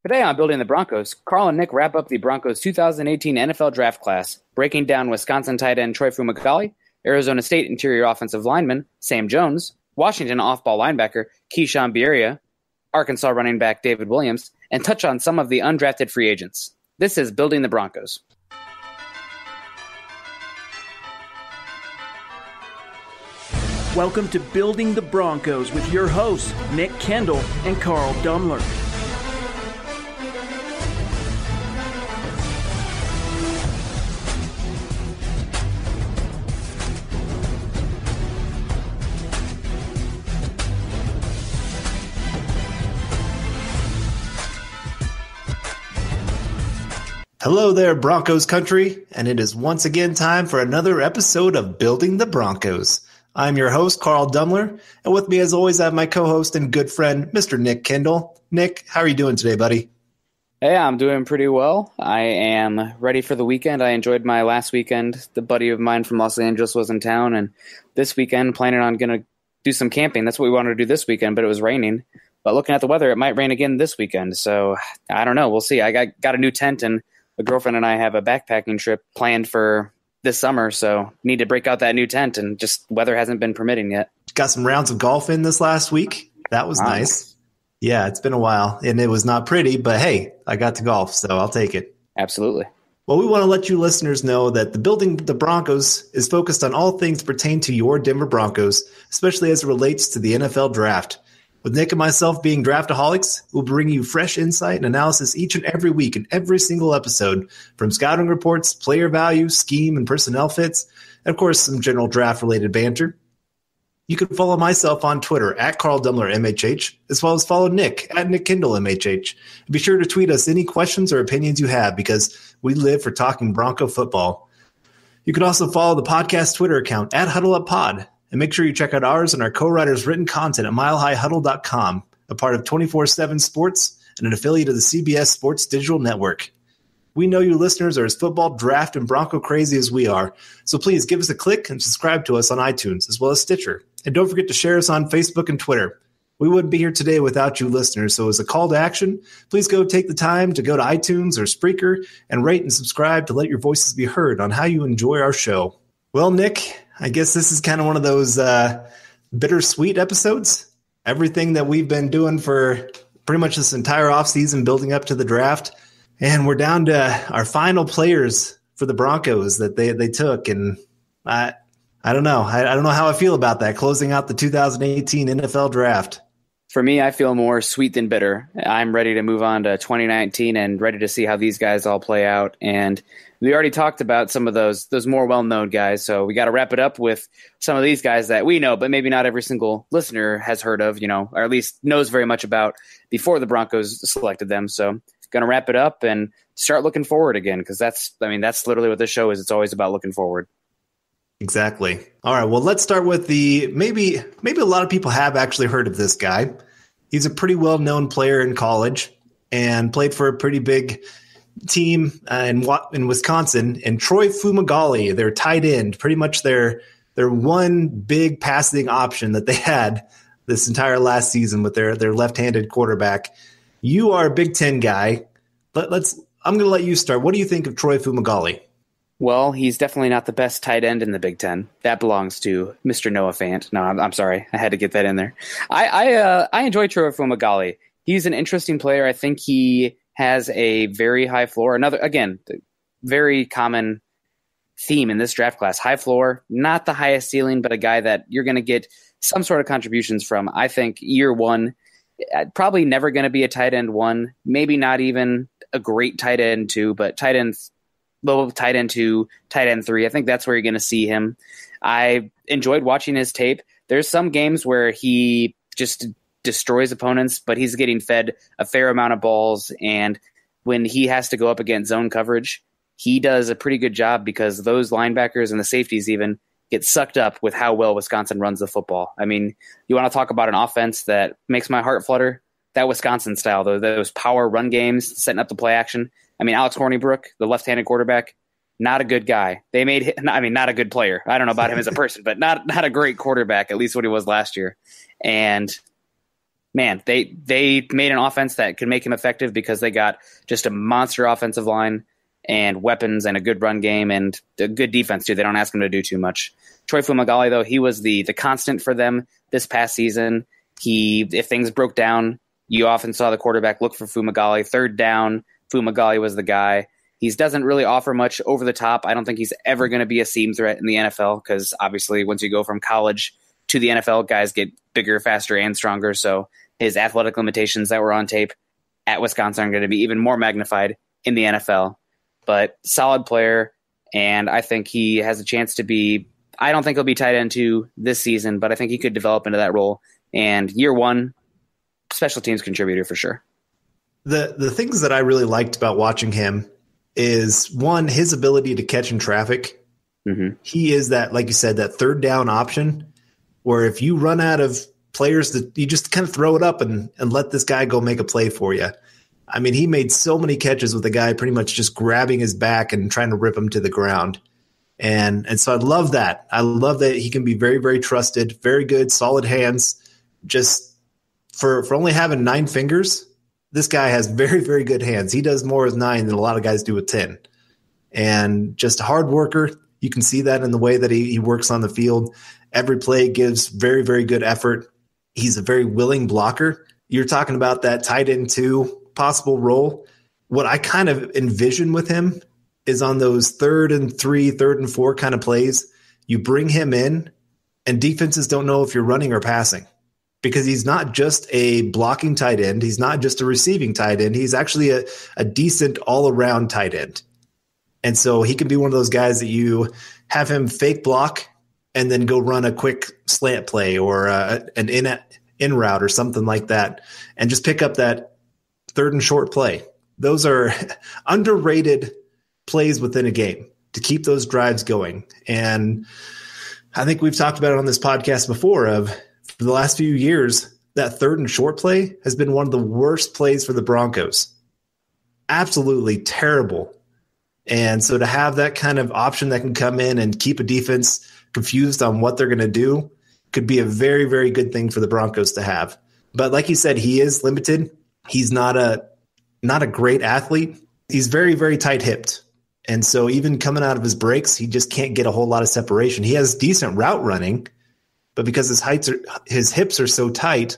Today on Building the Broncos, Carl and Nick wrap up the Broncos 2018 NFL Draft Class, breaking down Wisconsin tight end Troy Fumagalli, Arizona State interior offensive lineman Sam Jones, Washington off-ball linebacker Keyshawn Birria, Arkansas running back David Williams, and touch on some of the undrafted free agents. This is Building the Broncos. Welcome to Building the Broncos with your hosts, Nick Kendell and Carl Dumler. Hello there, Broncos country, and it is once again time for another episode of Building the Broncos. I'm your host, Carl Dumler, and with me as always I have my co-host and good friend, Mr. Nick Kendell. Nick, how are you doing today, buddy? Hey, I'm doing pretty well. I am ready for the weekend. I enjoyed my last weekend. The buddy of mine from Los Angeles was in town, and this weekend planning on going to do some camping. That's what we wanted to do this weekend, but it was raining. But looking at the weather, it might rain again this weekend, so I don't know. We'll see. I got a new tent, and the girlfriend and I have a backpacking trip planned for this summer, so need to break out that new tent, and just weather hasn't been permitting yet. Got some rounds of golf in this last week. That was nice. Yeah, it's been a while, and it was not pretty, but hey, I got to golf, so I'll take it. Absolutely. Well, we want to let you listeners know that the Building the Broncos is focused on all things pertain to your Denver Broncos, especially as it relates to the NFL Draft. With Nick and myself being draftaholics, we'll bring you fresh insight and analysis each and every week in every single episode, from scouting reports, player value, scheme, and personnel fits, and of course, some general draft-related banter. You can follow myself on Twitter at Carl Dumler MHH, as well as follow Nick at Nick Kendell MHH. And be sure to tweet us any questions or opinions you have, because we live for talking Bronco football. You can also follow the podcast Twitter account at HuddleUpPod. And make sure you check out ours and our co-writers' written content at milehighhuddle.com, a part of 24/7 Sports and an affiliate of the CBS Sports Digital Network. We know you listeners are as football, draft, and Bronco crazy as we are, so please give us a click and subscribe to us on iTunes as well as Stitcher. And don't forget to share us on Facebook and Twitter. We wouldn't be here today without you listeners, so as a call to action, please go take the time to go to iTunes or Spreaker and rate and subscribe to let your voices be heard on how you enjoy our show. Well, Nick, I guess this is kind of one of those bittersweet episodes. Everything that we've been doing for pretty much this entire offseason building up to the draft. And we're down to our final players for the Broncos that they took. And I don't know. I don't know how I feel about that, closing out the 2018 NFL draft. For me, I feel more sweet than bitter. I'm ready to move on to 2019 and ready to see how these guys all play out. And we already talked about some of those more well-known guys, so we got to wrap it up with some of these guys that we know, but maybe not every single listener has heard of, or at least knows very much about before the Broncos selected them. So going to wrap it up and start looking forward again, because that's literally what this show is. It's always about looking forward. Exactly. All right, well, let's start with maybe a lot of people have actually heard of this guy. He's a pretty well-known player in college and played for a pretty big team in Wisconsin, and Troy Fumagalli, their tight end, pretty much their one big passing option that they had this entire last season with their left-handed quarterback. You are a Big Ten guy, but I'm going to let you start. What do you think of Troy Fumagalli? Well, he's definitely not the best tight end in the Big Ten. That belongs to Mr. Noah Fant. No, I'm sorry. I had to get that in there. I enjoy Troy Fumagalli. He's an interesting player. I think he has a very high floor. Another, again, very common theme in this draft class. High floor, not the highest ceiling, but a guy that you're going to get some sort of contributions from. I think year one, probably never going to be a tight end one, maybe not even a great tight end two, but low tight end two, tight end three. I think that's where you're going to see him. I enjoyed watching his tape. There's some games where he just destroys opponents, but he's getting fed a fair amount of balls, and when he has to go up against zone coverage, he does a pretty good job, because those linebackers and the safeties even get sucked up with how well Wisconsin runs the football. I mean, you want to talk about an offense that makes my heart flutter? That Wisconsin style, those power run games, setting up the play action. I mean, Alex Hornibrook, the left-handed quarterback, not a good guy. Not a good player. I don't know about him as a person, but not a great quarterback, at least what he was last year. And man, they made an offense that could make him effective because they got just a monster offensive line and weapons and a good run game and a good defense too. They don't ask him to do too much. Troy Fumagalli, though, he was the constant for them this past season. If things broke down, you often saw the quarterback look for Fumagalli. Third down, Fumagalli was the guy. He doesn't really offer much over the top. I don't think he's ever going to be a seam threat in the NFL because obviously once you go from college to the NFL, guys get bigger, faster, and stronger. So his athletic limitations that were on tape at Wisconsin are going to be even more magnified in the NFL. But solid player, and I think he has a chance to be – I don't think he'll be tight end 2 this season, but I think he could develop into that role. And year 1, special teams contributor for sure. The things that I really liked about watching him is, one, his ability to catch in traffic. Mm-hmm. He is that, like you said, that third down option where if you run out of players, that you just kind of throw it up and let this guy go make a play for you. I mean, he made so many catches with the guy pretty much just grabbing his back and trying to rip him to the ground. And so I love that. I love that he can be very, very trusted, very good, solid hands. Just for only having 9 fingers, this guy has very, very good hands. He does more with 9 than a lot of guys do with 10. And just a hard worker. You can see that in the way that he works on the field. Every play gives very, very good effort. He's a very willing blocker. You're talking about that tight end 2 possible role. What I kind of envision with him is on those 3rd and 3, 3rd and 4 kind of plays, you bring him in and defenses don't know if you're running or passing because he's not just a blocking tight end. He's not just a receiving tight end. He's actually a decent all-around tight end. And so he can be one of those guys that you have him fake block and then go run a quick slant play or an in route or something like that and just pick up that 3rd and short play. Those are underrated plays within a game to keep those drives going. And I think we've talked about it on this podcast before for the last few years, that 3rd and short play has been one of the worst plays for the Broncos. Absolutely terrible. And so to have that kind of option that can come in and keep a defense confused on what they're going to do could be a very, very good thing for the Broncos to have. But like you said, he is limited. He's not a great athlete. He's very, very tight-hipped. And so even coming out of his breaks, he just can't get a whole lot of separation. He has decent route running, but because his hips are so tight,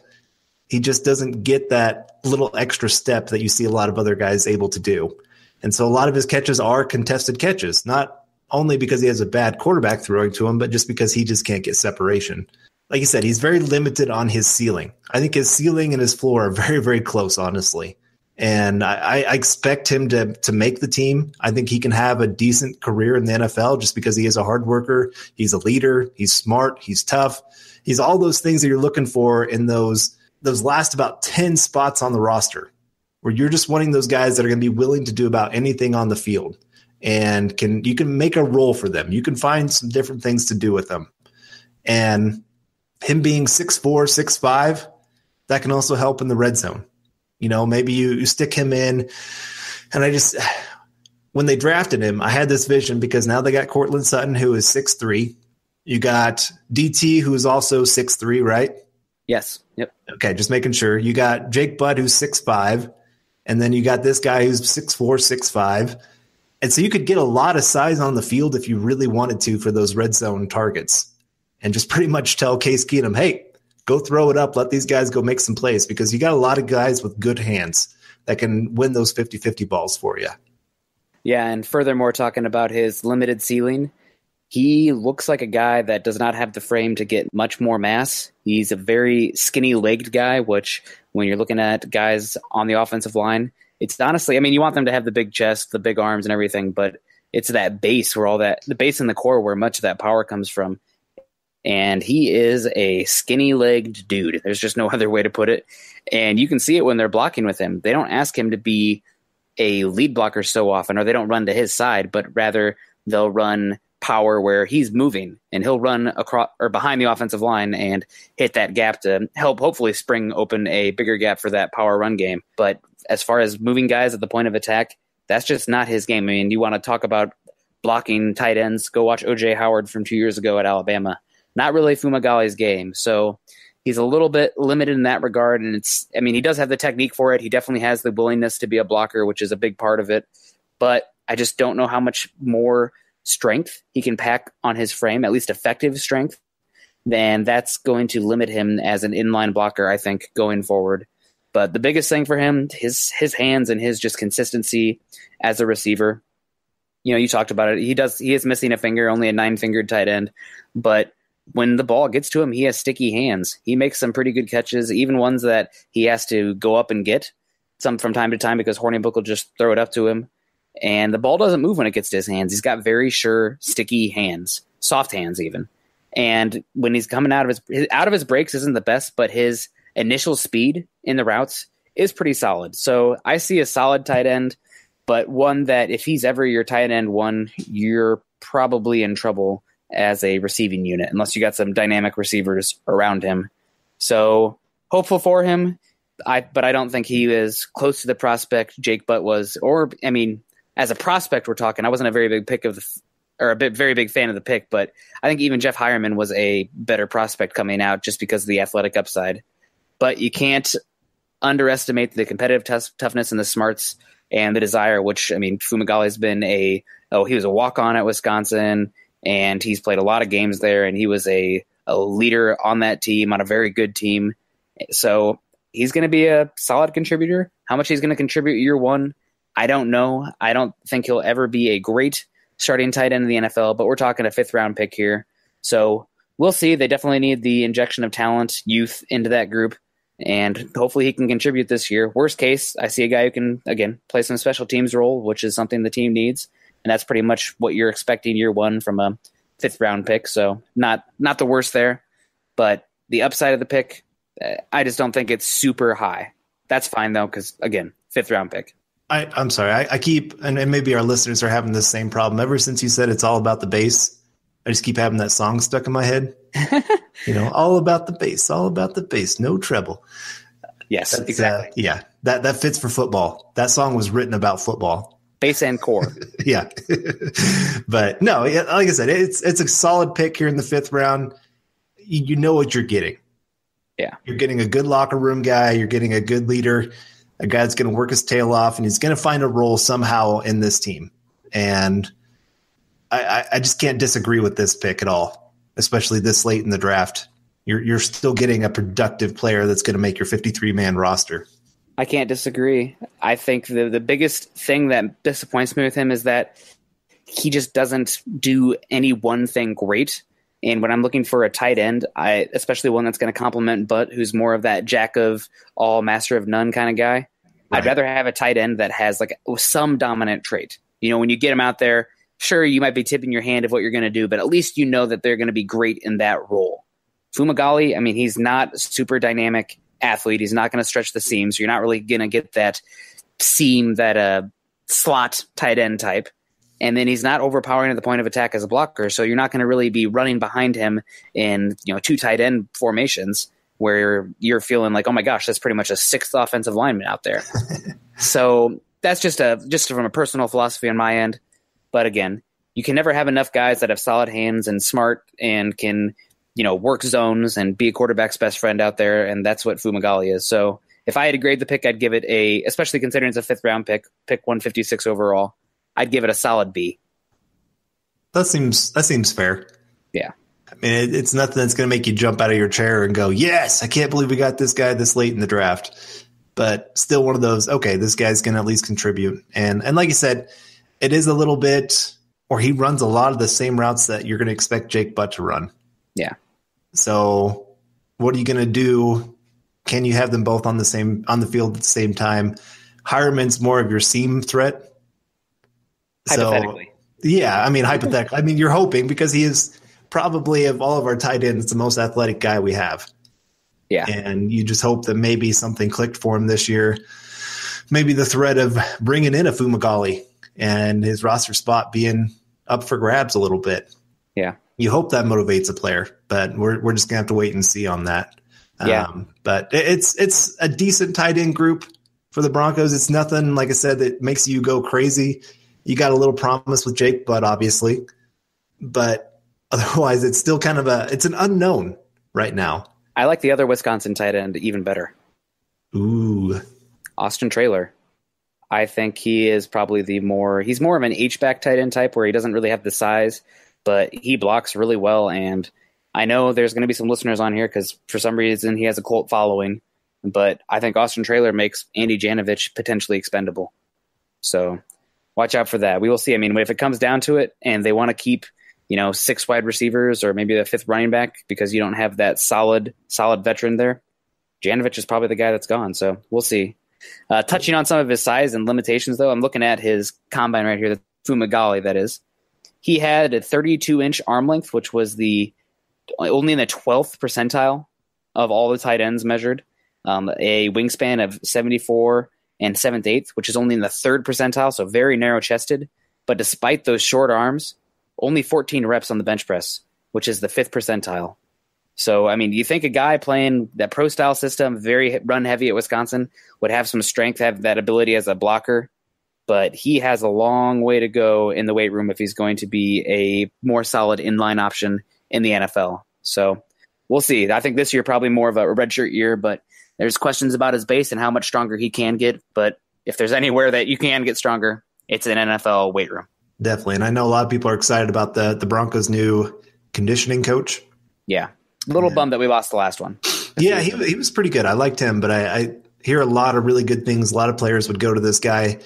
he just doesn't get that little extra step that you see a lot of other guys able to do. And so a lot of his catches are contested catches, not only because he has a bad quarterback throwing to him, but just because he just can't get separation. Like you said, he's very limited on his ceiling. I think his ceiling and his floor are very, very close, honestly. And I expect him to make the team. I think he can have a decent career in the NFL just because he is a hard worker. He's a leader. He's smart. He's tough. He's all those things that you're looking for in those last about 10 spots on the roster where you're just wanting those guys that are going to be willing to do about anything on the field and you can make a role for them. You can find some different things to do with them. And him being 6'4", 6'5", that can also help in the red zone. You know, maybe you stick him in. And when they drafted him, I had this vision because now they got Cortland Sutton, who is 6'3". You got DT, who is also 6'3", right? Yes. Yep. Okay, just making sure. You got Jake Butt, who's 6'5", and then you got this guy who's 6'4", 6'5". And so you could get a lot of size on the field if you really wanted to for those red zone targets. And just pretty much tell Case Keenum, hey, go throw it up. Let these guys go make some plays because you got a lot of guys with good hands that can win those 50-50 balls for you. Yeah, and furthermore, talking about his limited ceiling, he looks like a guy that does not have the frame to get much more mass. He's a very skinny-legged guy, which when you're looking at guys on the offensive line, it's honestly, I mean, you want them to have the big chest, the big arms and everything, but it's that base where the base and the core where much of that power comes from. And he is a skinny-legged dude. There's just no other way to put it. And you can see it when they're blocking with him. They don't ask him to be a lead blocker so often, or they don't run to his side, but rather they'll run power where he's moving, and he'll run across or behind the offensive line and hit that gap to help hopefully spring open a bigger gap for that power run game. But as far as moving guys at the point of attack, that's just not his game. I mean, you want to talk about blocking tight ends, go watch O.J. Howard from 2 years ago at Alabama. Not really Fumagalli's game. So he's a little bit limited in that regard. And he does have the technique for it. He definitely has the willingness to be a blocker, which is a big part of it. But I just don't know how much more strength he can pack on his frame, at least effective strength, then that's going to limit him as an inline blocker, I think, going forward. But the biggest thing for him, his hands and his just consistency as a receiver. You talked about it. He is missing a finger, only a 9-fingered tight end. But when the ball gets to him, he has sticky hands. He makes some pretty good catches, even ones that he has to go up and get some from time to time because Hornibrook will just throw it up to him. And the ball doesn't move when it gets to his hands. He's got very sure, sticky hands, soft hands even. And when he's coming out of his breaks isn't the best, but his initial speed in the routes is pretty solid. So I see a solid tight end, but one that if he's ever your tight end one, you're probably in trouble as a receiving unit, unless you got some dynamic receivers around him. So hopeful for him, but I don't think he is close to the prospect Jake Butt was, as a prospect we're talking, I wasn't a very big very big fan of the pick, but I think even Jeff Hireman was a better prospect coming out just because of the athletic upside. But you can't underestimate the competitive toughness and the smarts and the desire, which, Fumagalli's been he was a walk-on at Wisconsin, and he's played a lot of games there, and he was a leader on that team, on a very good team. So he's going to be a solid contributor. How much he's going to contribute year one, I don't know. I don't think he'll ever be a great starting tight end in the NFL, but we're talking a 5th-round pick here. So we'll see. They definitely need the injection of talent, youth into that group, and hopefully he can contribute this year. Worst case, I see a guy who can, again, play some special teams role, which is something the team needs, and that's pretty much what you're expecting year one from a 5th-round pick. So not the worst there, but the upside of the pick, I just don't think it's super high. That's fine, though, because, again, 5th-round pick. I'm sorry. I keep, and maybe our listeners are having the same problem. Ever since you said it's all about the bass, I just keep having that song stuck in my head. All about the bass, no treble. Yes, exactly. That fits for football. That song was written about football. Bass and core. Yeah. But no, like I said, it's a solid pick here in the 5th round. You know what you're getting. Yeah. You're getting a good locker room guy. You're getting a good leader. A guy that's going to work his tail off, and he's going to find a role somehow in this team. And I just can't disagree with this pick at all, especially this late in the draft. You're still getting a productive player that's going to make your 53-man roster. I can't disagree. I think the biggest thing that disappoints me with him is that he just doesn't do any one thing great. And when I'm looking for a tight end, especially one that's going to complement Butt, who's more of that jack of all, master of none kind of guy, right. I'd rather have a tight end that has like some dominant trait. When you get him out there, sure, you might be tipping your hand of what you're going to do, but at least you know that they're going to be great in that role. Fumagalli, he's not a super dynamic athlete. He's not going to stretch the seam, so you're not really going to get that seam, that slot tight end type. And then he's not overpowering at the point of attack as a blocker, so you're not going to really be running behind him in 2 tight end formations where you're feeling like, oh my gosh, that's pretty much a 6th offensive lineman out there. So that's just from a personal philosophy on my end. But again, you can never have enough guys that have solid hands and smart and can work zones and be a quarterback's best friend out there, and that's what Fumagalli is. So if I had to grade the pick, I'd give it especially considering it's a 5th-round pick 156 overall, I'd give it a solid B. That seems fair. Yeah. It's nothing that's going to make you jump out of your chair and go, yes, I can't believe we got this guy this late in the draft. But still one of those, okay, this guy's going to at least contribute. And like you said, it is a little bit, or he runs a lot of the same routes that you're going to expect Jake Butt to run. Yeah. So what are you going to do? Can you have them both on the field at the same time? Hireman's more of your seam threat. Hypothetically. So, yeah, hypothetically. You're hoping, because he is probably, of all of our tight ends, the most athletic guy we have. Yeah. And you just hope that maybe something clicked for him this year. Maybe the threat of bringing in a Fumagalli and his roster spot being up for grabs a little bit. Yeah. You hope that motivates a player, but we're just going to have to wait and see on that. Yeah. But it's a decent tight end group for the Broncos. It's nothing, like I said, that makes you go crazy. You got a little promise with Jake Butt, obviously, but otherwise it's still kind of it's an unknown right now. I like the other Wisconsin tight end even better. Ooh. Austin Traylor. I think he is probably he's more of an H-back tight end type where he doesn't really have the size, but he blocks really well. And I know there's going to be some listeners on here because for some reason he has a cult following, but I think Austin Traylor makes Andy Janovich potentially expendable. So watch out for that. We will see. I mean, if it comes down to it and they want to keep, 6 wide receivers or maybe the 5th running back because you don't have that solid veteran there, Janovich is probably the guy that's gone. So we'll see. Touching on some of his size and limitations, though, I'm looking at his combine right here, the Fumagalli, that is. He had a 32-inch arm length, which was only in the 12th percentile of all the tight ends measured. A wingspan of 74 and 7/8, which is only in the 3rd percentile, so very narrow-chested. But despite those short arms, only 14 reps on the bench press, which is the 5th percentile. So, I mean, you think a guy playing that pro-style system, very run-heavy at Wisconsin, would have some strength, have that ability as a blocker, but he has a long way to go in the weight room if he's going to be a more solid inline option in the NFL. So we'll see. I think this year probably more of a redshirt year, but there's questions about his base and how much stronger he can get. But if there's anywhere that you can get stronger, it's an NFL weight room. Definitely. And I know a lot of people are excited about the Broncos' new conditioning coach. Yeah. A little bummed that we lost the last one. Yeah, he was pretty good. I liked him, but I hear a lot of really good things. A lot of players would go to this guy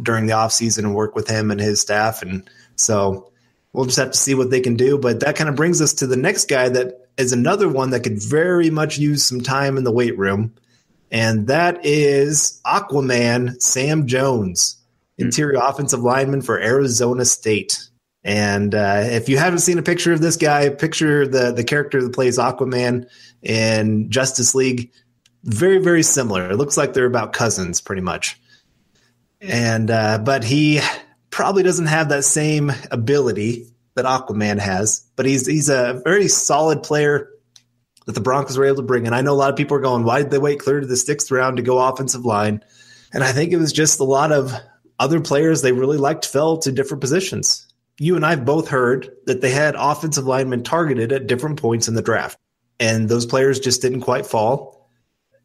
during the offseason and work with him and his staff. And so we'll just have to see what they can do. But that kind of brings us to the next guy that is another one that could very much use some time in the weight room. And that is Aquaman Sam Jones, interior offensive lineman for Arizona State. And if you haven't seen a picture of this guy, picture the character that plays Aquaman in Justice League. Very, very similar. It looks like they're about cousins pretty much. And but he probably doesn't have that same ability that Aquaman has. But he's a very solid player that the Broncos were able to bring in. I know a lot of people are going, why did they wait clear to the 6th round to go offensive line? And I think it was just a lot of other players they really liked fell to different positions. You and I have both heard that they had offensive linemen targeted at different points in the draft, and those players just didn't quite fall.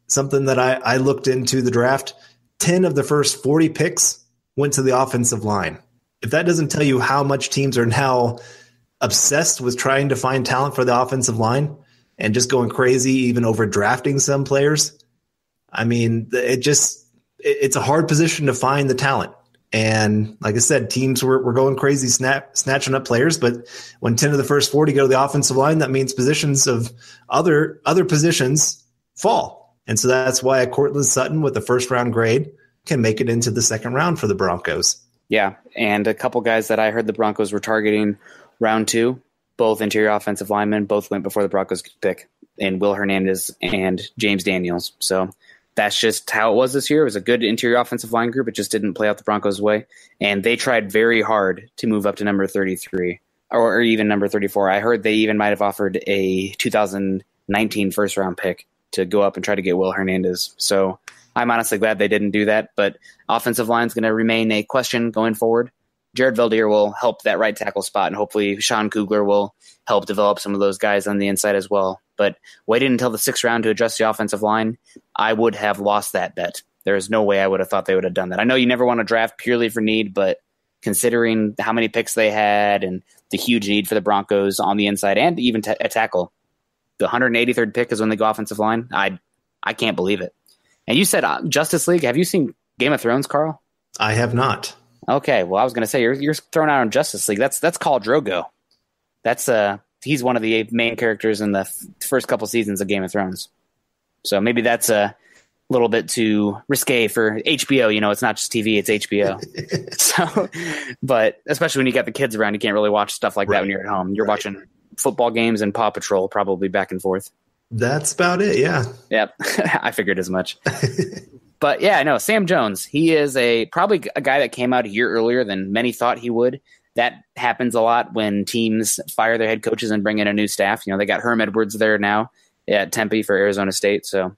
Something that I looked into the draft, 10 of the first 40 picks went to the offensive line. If that doesn't tell you how much teams are now obsessed with trying to find talent for the offensive line and just going crazy, even over drafting some players, I mean, it's a hard position to find the talent. And like I said, teams were going crazy snatching up players. But when 10 of the first 40 go to the offensive line, that means positions of other positions fall. And so that's why a Courtland Sutton with a first-round grade can make it into the 2nd round for the Broncos. Yeah, and a couple guys that I heard the Broncos were targeting round 2, both interior offensive linemen, both went before the Broncos could pick, and Will Hernandez and James Daniels. So that's just how it was this year. It was a good interior offensive line group. It just didn't play out the Broncos' way. And they tried very hard to move up to number 33 or even number 34. I heard they even might have offered a 2019 first-round pick to go up and try to get Will Hernandez. So I'm honestly glad they didn't do that. But offensive line is going to remain a question going forward. Jared Veldheer will help that right tackle spot, and hopefully Sean Kugler will help develop some of those guys on the inside as well. But waiting until the 6th round to address the offensive line, I would have lost that bet. There is no way I would have thought they would have done that. I know you never want to draft purely for need, but considering how many picks they had and the huge need for the Broncos on the inside and even a tackle, the 183rd pick is when they go offensive line. I can't believe it. And you said Justice League. Have you seen Game of Thrones, Carl? I have not. Okay, well, I was going to say you're thrown out on Justice League. That's Khal Drogo. That's he's one of the main characters in the first couple seasons of Game of Thrones. So maybe that's a little bit too risque for HBO. It's not just TV; it's HBO. So, but especially when you got the kids around, you can't really watch stuff like that when you're at home. You're watching football games and Paw Patrol probably back and forth. That's about it. Yeah. Yep. I figured as much. But yeah, I know Sam Jones. He is probably a guy that came out a year earlier than many thought he would. That happens a lot when teams fire their head coaches and bring in a new staff. They got Herm Edwards there now at Tempe for Arizona State. So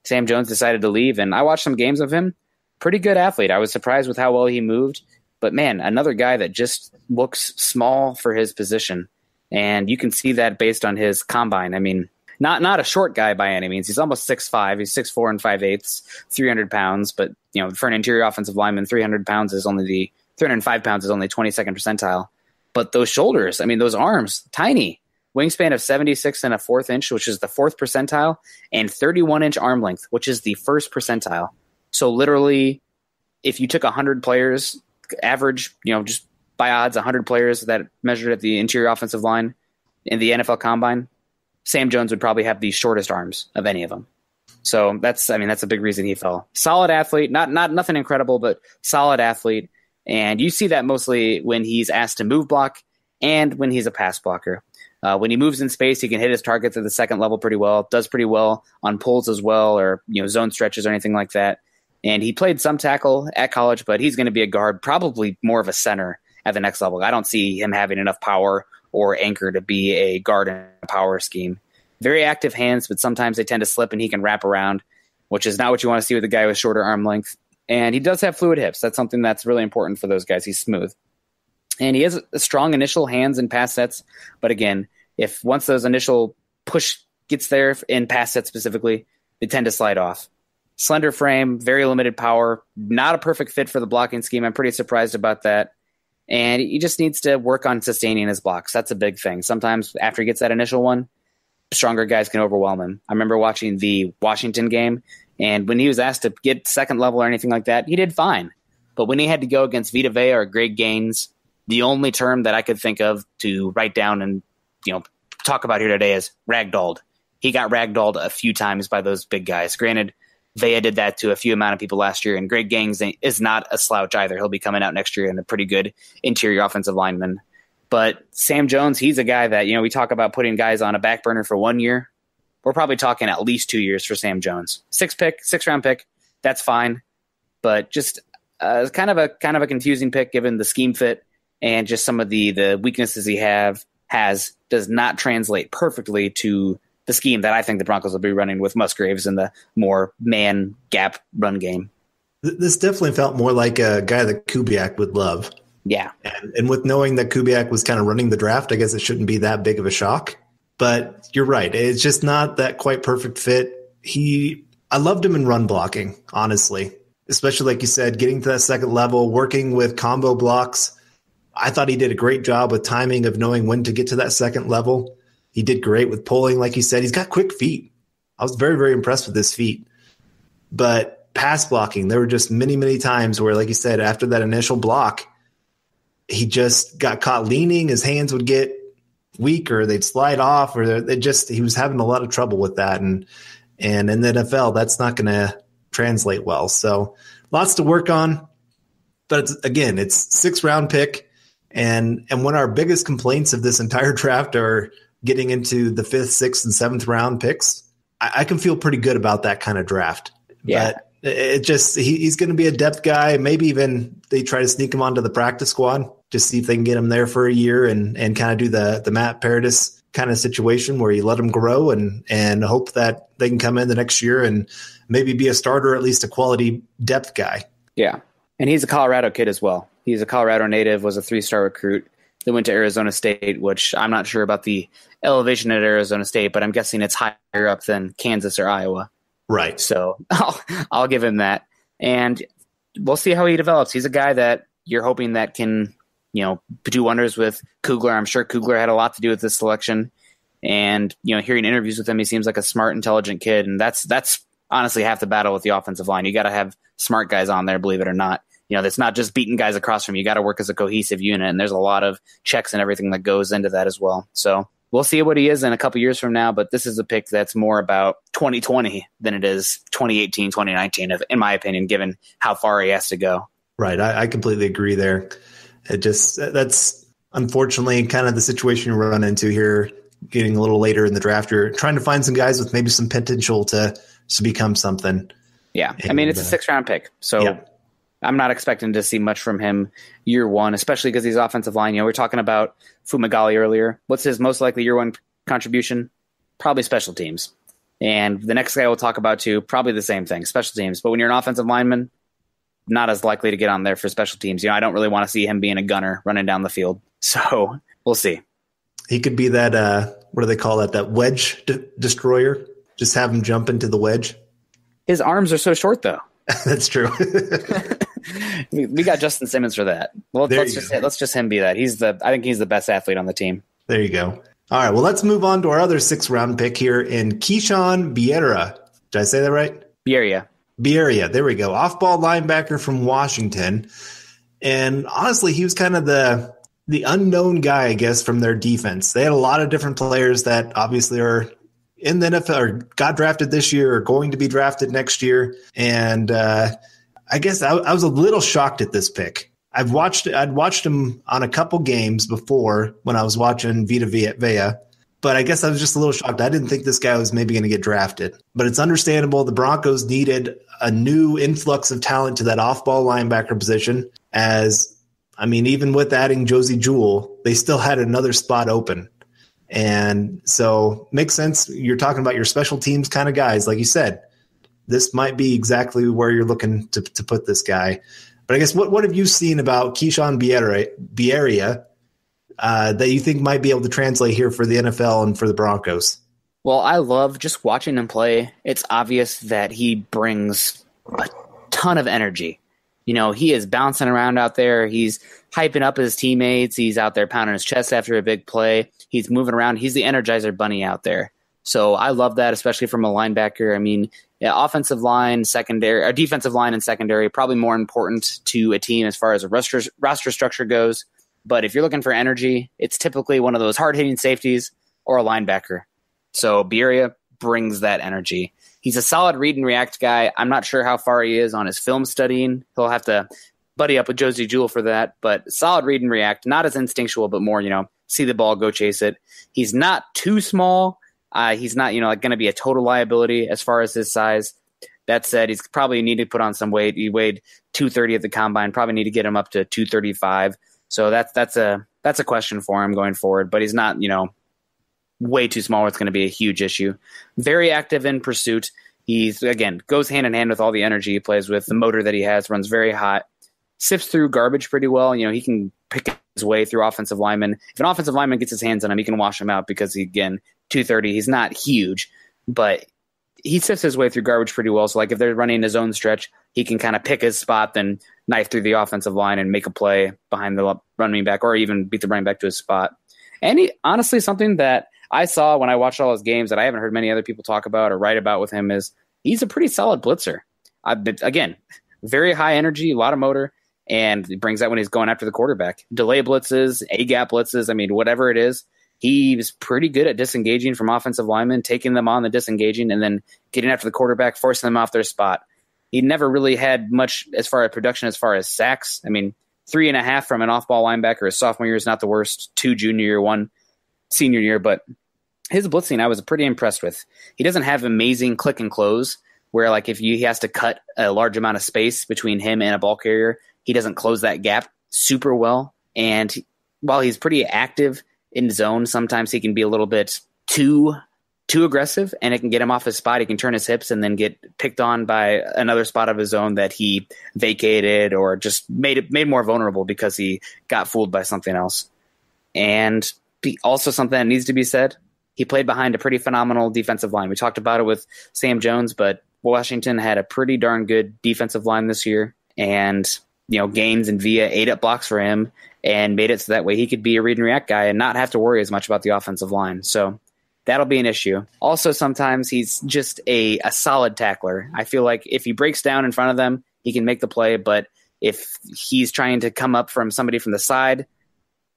Sam Jones decided to leave, and I watched some games of him. Pretty good athlete. I was surprised with how well he moved. But man, another guy that just looks small for his position. And you can see that based on his combine. I mean, Not a short guy by any means. He's almost 6'5". He's 6'4" and 5/8, 300 pounds. But for an interior offensive lineman, 305 pounds is only 22nd percentile. But those shoulders, those arms, tiny. Wingspan of 76 and a fourth inch, which is the 4th percentile, and 31-inch arm length, which is the 1st percentile. So literally, if you took 100 players, average, just by odds, 100 players that measured at the interior offensive line in the NFL Combine, Sam Jones would probably have the shortest arms of any of them. So that's a big reason he fell. Solid athlete, not nothing incredible, but solid athlete. And you see that mostly when he's asked to move block and when he's a pass blocker. When he moves in space, he can hit his targets at the second level pretty well, does pretty well on pulls as well, or zone stretches or anything like that. And he played some tackle at college, but he's going to be a guard, probably more of a center at the next level. I don't see him having enough power or anchor to be a guard in a power scheme. Very active hands, but sometimes they tend to slip and he can wrap around, which is not what you want to see with a guy with shorter arm length. And he does have fluid hips. That's something that's really important for those guys. He's smooth. And he has a strong initial hands and pass sets. But again, if once those initial push gets there in pass sets specifically, they tend to slide off. Slender frame, very limited power, not a perfect fit for the blocking scheme. I'm pretty surprised about that. And he just needs to work on sustaining his blocks. That's a big thing. Sometimes after he gets that initial one, stronger guys can overwhelm him. I remember watching the Washington game, and when he was asked to get second level or anything like that, he did fine. But when he had to go against Vita Vea or Greg Gaines, the only term that I could think of to write down and talk about here today is ragdolled. He got ragdolled a few times by those big guys. Granted, Vea did that to a few amount of people last year, and Greg Gaines is not a slouch either. He'll be coming out next year and a pretty good interior offensive lineman. But Sam Jones, he's a guy that, we talk about putting guys on a back burner for 1 year. We're probably talking at least 2 years for Sam Jones. 6th round pick, that's fine. But just kind of a confusing pick given the scheme fit and just some of the weaknesses he does not translate perfectly to the scheme that I think the Broncos will be running with Musgraves and the more man gap run game. This definitely felt more like a guy that Kubiak would love. Yeah. And with knowing that Kubiak was kind of running the draft, I guess it shouldn't be that big of a shock. But you're right. It's just not that quite perfect fit. I loved him in run blocking, honestly, especially like you said, getting to that second level, working with combo blocks. I thought he did a great job with timing of knowing when to get to that second level. He did great with pulling, like you said. He's got quick feet. I was very, very impressed with his feet. But pass blocking, there were just many, many times where, like you said, after that initial block, he just got caught leaning. His hands would get weak or they'd slide off, or he was having a lot of trouble with that. And in the NFL, that's not going to translate well. So lots to work on. But it's 6th round pick. And one of our biggest complaints of this entire draft are getting into the 5th, 6th, and 7th round picks. I can feel pretty good about that kind of draft. Yeah. But he's going to be a depth guy. Maybe even they try to sneak him onto the practice squad, just see if they can get him there for a year and kind of do the Matt Paradis kind of situation where you let him grow and hope that they can come in the next year and maybe be a starter, or at least a quality depth guy. Yeah. And he's a Colorado kid as well. He's a Colorado native, was a 3-star recruit. They went to Arizona State, which I'm not sure about the elevation at Arizona State, but I'm guessing it's higher up than Kansas or Iowa. Right. So I'll give him that. And we'll see how he develops. He's a guy that you're hoping that can, do wonders with Kugler. I'm sure Kugler had a lot to do with this selection. And, hearing interviews with him, he seems like a smart, intelligent kid. And that's honestly half the battle with the offensive line. You got to have smart guys on there, believe it or not. That's not just beating guys across from you. You got to work as a cohesive unit. And there's a lot of checks and everything that goes into that as well. So we'll see what he is in a couple years from now, but this is a pick that's more about 2020 than it is 2018, 2019, in my opinion, given how far he has to go. Right. I completely agree there. That's unfortunately kind of the situation you run into here, getting a little later in the draft. You're trying to find some guys with maybe some potential to become something. Yeah. And, it's a 6th round pick. So yeah. I'm not expecting to see much from him year one, especially because he's offensive line. We were talking about Fumagalli earlier. What's his most likely year one contribution? Probably special teams. And the next guy we'll talk about too, probably the same thing, special teams. But when you're an offensive lineman, not as likely to get on there for special teams. I don't really want to see him being a gunner running down the field. So we'll see. He could be that what do they call that? That wedge destroyer. Just have him jump into the wedge. His arms are so short, though. That's true. we got Justin Simmons for that. Well, let's just him be that. I think he's the best athlete on the team. There you go. All right. Well, let's move on to our other 6th-round pick here in Keyshawn Birria. Did I say that right? Bierria. There we go. Off-ball linebacker from Washington. And honestly, he was kind of the unknown guy, I guess, from their defense. They had a lot of different players that obviously are in the NFL or got drafted this year or going to be drafted next year. And I guess I was a little shocked at this pick. I'd watched him on a couple games before when I was watching Vita Vea, but I guess I was just a little shocked. I didn't think this guy was maybe going to get drafted. But it's understandable. The Broncos needed a new influx of talent to that off-ball linebacker position even with adding Josie Jewell, they still had another spot open. And so makes sense. You're talking about your special teams kind of guys. Like you said, this might be exactly where you're looking to put this guy. But I guess what have you seen about Keyshawn Birria that you think might be able to translate here for the NFL and for the Broncos? Well, I love just watching him play. It's obvious that he brings a ton of energy. He is bouncing around out there. He's hyping up his teammates. He's out there pounding his chest after a big play. He's moving around. He's the Energizer Bunny out there. So I love that, especially from a linebacker. Offensive line, secondary, or defensive line and secondary, probably more important to a team as far as a roster structure goes. But if you're looking for energy, it's typically one of those hard-hitting safeties or a linebacker. So Bierria brings that energy. He's a solid read and react guy. I'm not sure how far he is on his film studying. He'll have to buddy up with Josie Jewell for that. But solid read and react, not as instinctual, but more, see the ball, go chase it. He's not too small. He's not, going to be a total liability as far as his size. That said, he's probably need to put on some weight. He weighed 230 at the combine. Probably need to get him up to 235. So that's a question for him going forward. But he's not, way too small where it's going to be a huge issue. Very active in pursuit. He's, again, goes hand in hand with all the energy he plays with. The motor that he has runs very hot. Sifts through garbage pretty well. He can pick his way through offensive linemen. If an offensive lineman gets his hands on him, he can wash him out because, 230, he's not huge, but he sifts his way through garbage pretty well. So, if they're running his own stretch, he can kind of pick his spot, then knife through the offensive line and make a play behind the running back or even beat the running back to his spot. And honestly, something that I saw when I watched all his games that I haven't heard many other people talk about or write about with him is he's a pretty solid blitzer. Again, very high energy, a lot of motor, and he brings that when he's going after the quarterback. Delay blitzes, A-gap blitzes, whatever it is, he's pretty good at disengaging from offensive linemen, taking them on the disengaging, and then getting after the quarterback, forcing them off their spot. He never really had much as far as production as far as sacks. 3.5 from an off-ball linebacker his sophomore year is not the worst. 2 junior year, 1 senior year, but his blitzing I was pretty impressed with. He doesn't have amazing click and close where if he has to cut a large amount of space between him and a ball carrier, he doesn't close that gap super well. And while he's pretty active in zone, sometimes he can be a little bit too aggressive and it can get him off his spot. He can turn his hips and then get picked on by another spot of his own that he vacated or just made more vulnerable because he got fooled by something else. And also something that needs to be said, he played behind a pretty phenomenal defensive line. We talked about it with Sam Jones, but Washington had a pretty darn good defensive line this year. And, Gaines and Villa ate up blocks for him and made it so that way he could be a read and react guy and not have to worry as much about the offensive line. So that'll be an issue. Also, sometimes he's just a solid tackler. I feel like if he breaks down in front of them, he can make the play. But if he's trying to come up from somebody from the side,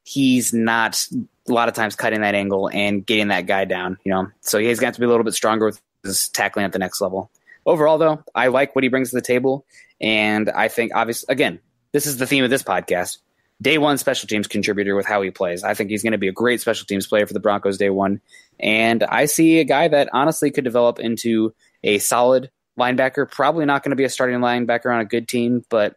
he's not a lot of times cutting that angle and getting that guy down, So he's got to be a little bit stronger with his tackling at the next level. Overall, though, I like what he brings to the table. And I think, obviously, again, this is the theme of this podcast. Day one special teams contributor with how he plays. I think he's going to be a great special teams player for the Broncos day one. And I see a guy that honestly could develop into a solid linebacker. Probably not going to be a starting linebacker on a good team, but,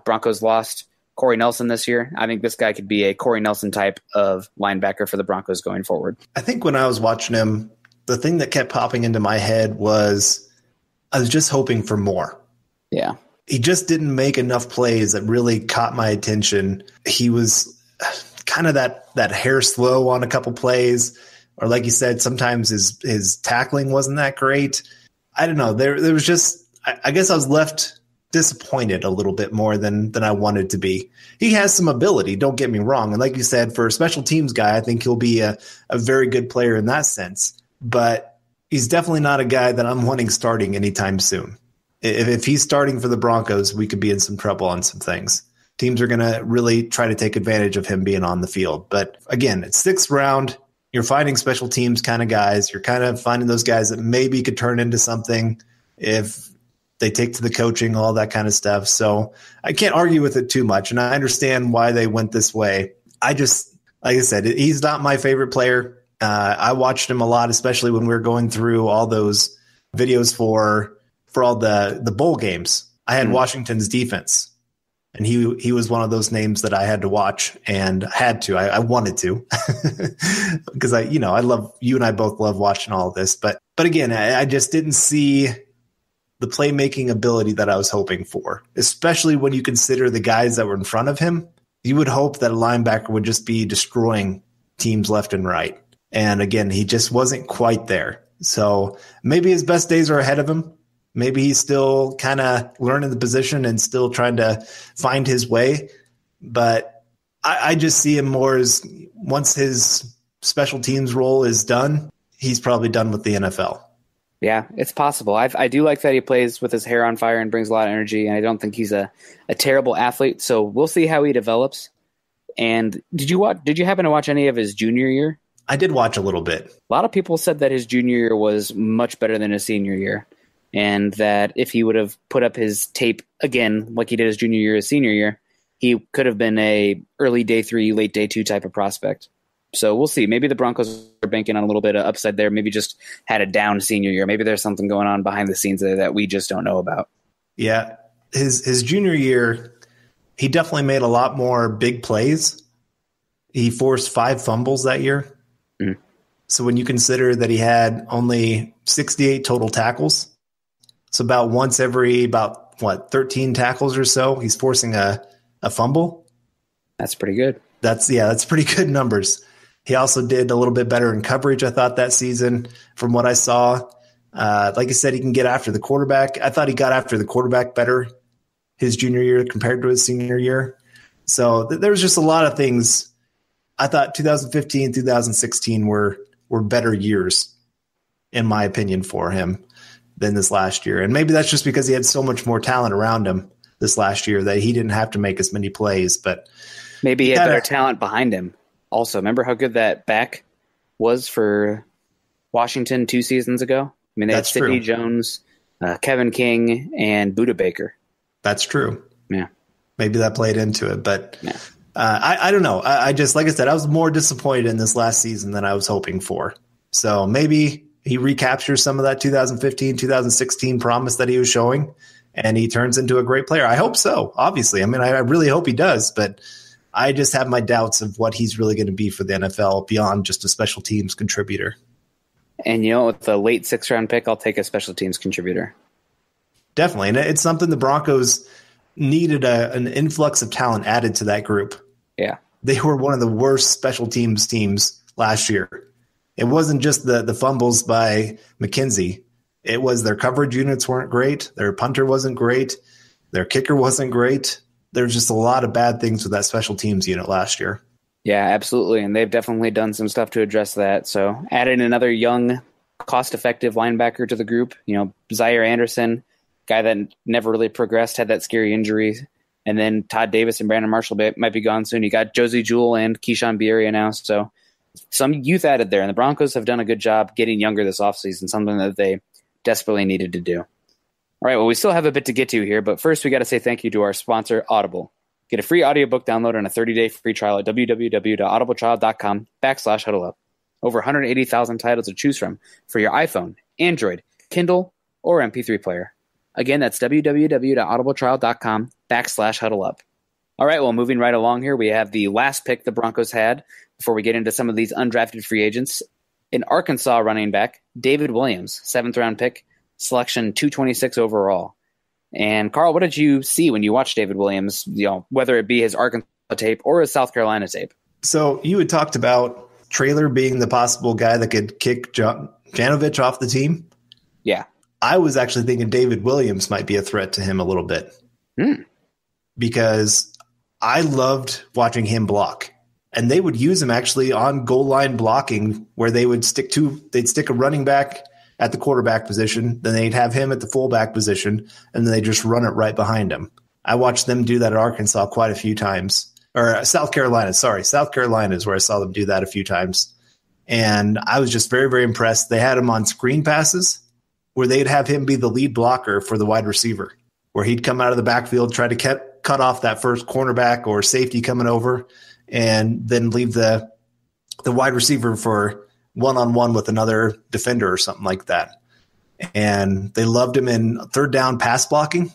Broncos lost Corey Nelson this year. I think this guy could be a Corey Nelson type of linebacker for the Broncos going forward. I think when I was watching him, the thing that kept popping into my head was I was just hoping for more. Yeah. He just didn't make enough plays that really caught my attention. He was kind of that hair slow on a couple plays. or like you said, sometimes his tackling wasn't that great. I don't know. There was just, I guess I was left disappointed a little bit more than I wanted to be. He has some ability, don't get me wrong. And like you said, for a special teams guy, I think he'll be a very good player in that sense. But he's definitely not a guy that I'm wanting starting anytime soon. If he's starting for the Broncos, we could be in some trouble on some things. Teams are going to really try to take advantage of him being on the field. But again, it's 6th round. You're finding special teams kind of guys. You're kind of finding those guys that maybe could turn into something if they take to the coaching, all that kind of stuff. So I can't argue with it too much. And I understand why they went this way. I just, like I said, he's not my favorite player. I watched him a lot, especially when we were going through all those videos for all the bowl games. I had Washington's defense, and he was one of those names that I had to watch and I wanted to because I love, you and I both love watching all of this. But again, I just didn't see the playmaking ability that I was hoping for, especially when you consider the guys that were in front of him. You would hope that a linebacker would just be destroying teams left and right. And again, he just wasn't quite there. So maybe his best days are ahead of him. Maybe he's still kind of learning the position and still trying to find his way. But I just see him more as, once his special teams role is done, he's probably done with the NFL. Yeah, it's possible. I do like that he plays with his hair on fire and brings a lot of energy, and I don't think he's a terrible athlete. So we'll see how he develops. And did you happen to watch any of his junior year? I did watch a little bit. A lot of people said that his junior year was much better than his senior year, and that if he would have put up his tape again like he did his junior year, his senior year, he could have been a early day 3, late day 2 type of prospect. So we'll see. Maybe the Broncos are banking on a little bit of upside there. Maybe just had a down senior year. Maybe there's something going on behind the scenes there that we just don't know about. Yeah, his junior year, he definitely made a lot more big plays. He forced 5 fumbles that year. Mm. So when you consider that he had only 68 total tackles, so about once every 13 tackles or so, he's forcing a fumble. That's pretty good. That's pretty good numbers. He also did a little bit better in coverage, I thought, that season from what I saw. Like I said, he can get after the quarterback. I thought he got after the quarterback better his junior year compared to his senior year. So there was just a lot of things. I thought 2015, 2016 were better years, in my opinion, for him than this last year. And maybe that's just because he had so much more talent around him this last year that he didn't have to make as many plays. But maybe he had better talent behind him. Also, remember how good that back was for Washington 2 seasons ago? I mean, they had Sidney Jones, Kevin King, and Budda Baker. That's true. Yeah. Maybe that played into it. But yeah. I don't know. I just, like I said, I was more disappointed in this last season than I was hoping for. So maybe he recaptures some of that 2015, 2016 promise that he was showing, and he turns into a great player. I hope so, obviously. I mean, I really hope he does, but I just have my doubts of what he's really going to be for the NFL beyond just a special teams contributor. And, with the late 6th round pick, I'll take a special teams contributor. Definitely. And it's something the Broncos needed an influx of talent added to that group. Yeah. They were one of the worst special teams last year. It wasn't just the fumbles by McKenzie. It was their coverage units weren't great. Their punter wasn't great. Their kicker wasn't great. There's just a lot of bad things with that special teams unit last year. Yeah, absolutely. And they've definitely done some stuff to address that. So adding another young, cost-effective linebacker to the group, Zaire Anderson, guy that never really progressed, had that scary injury. And then Todd Davis and Brandon Marshall might be gone soon. You got Josie Jewell and Keyshawn Bierria now. So some youth added there. And the Broncos have done a good job getting younger this offseason, something that they desperately needed to do. All right, well, we still have a bit to get to here, but first we got to say thank you to our sponsor, Audible. Get a free audiobook download and a 30-day free trial at www.audibletrial.com/huddleup. Over 180,000 titles to choose from for your iPhone, Android, Kindle, or MP3 player. Again, that's www.audibletrial.com/huddleup. All right, well, moving right along here, we have the last pick the Broncos had before we get into some of these undrafted free agents. An Arkansas running back, David Williams, 7th round pick, selection 226 overall. And Carl, what did you see when you watched David Williams, whether it be his Arkansas tape or his South Carolina tape? So you had talked about Traylor being the possible guy that could kick Janovich off the team, Yeah. I was actually thinking David Williams might be a threat to him a little bit. Because I loved watching him block. And they would use him actually on goal line blocking, where they'd stick a running back at the quarterback position, then they'd have him at the fullback position, and then they just run it right behind him. I watched them do that at Arkansas quite a few times. Or South Carolina, sorry. South Carolina is where I saw them do that a few times. And I was just very, very impressed. They had him on screen passes where they'd have him be the lead blocker for the wide receiver, where he'd come out of the backfield, try to cut off that first cornerback or safety coming over, and then leave the wide receiver for one-on-one with another defender or something like that. And they loved him in third down pass blocking.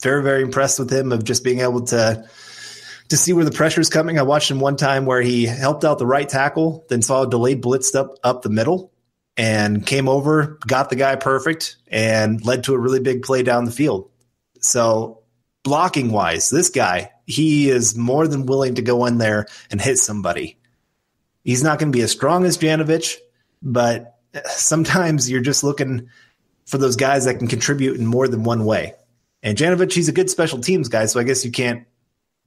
Very, very impressed with him of just being able to see where the pressure's coming. I watched him one time where he helped out the right tackle, then saw a delayed blitz up the middle and came over, got the guy perfect, and led to a really big play down the field. So blocking-wise, this guy, he is more than willing to go in there and hit somebody. He's not going to be as strong as Janovich, but sometimes you're just looking for those guys that can contribute in more than one way. And Janovich, he's a good special teams guy, so I guess you can't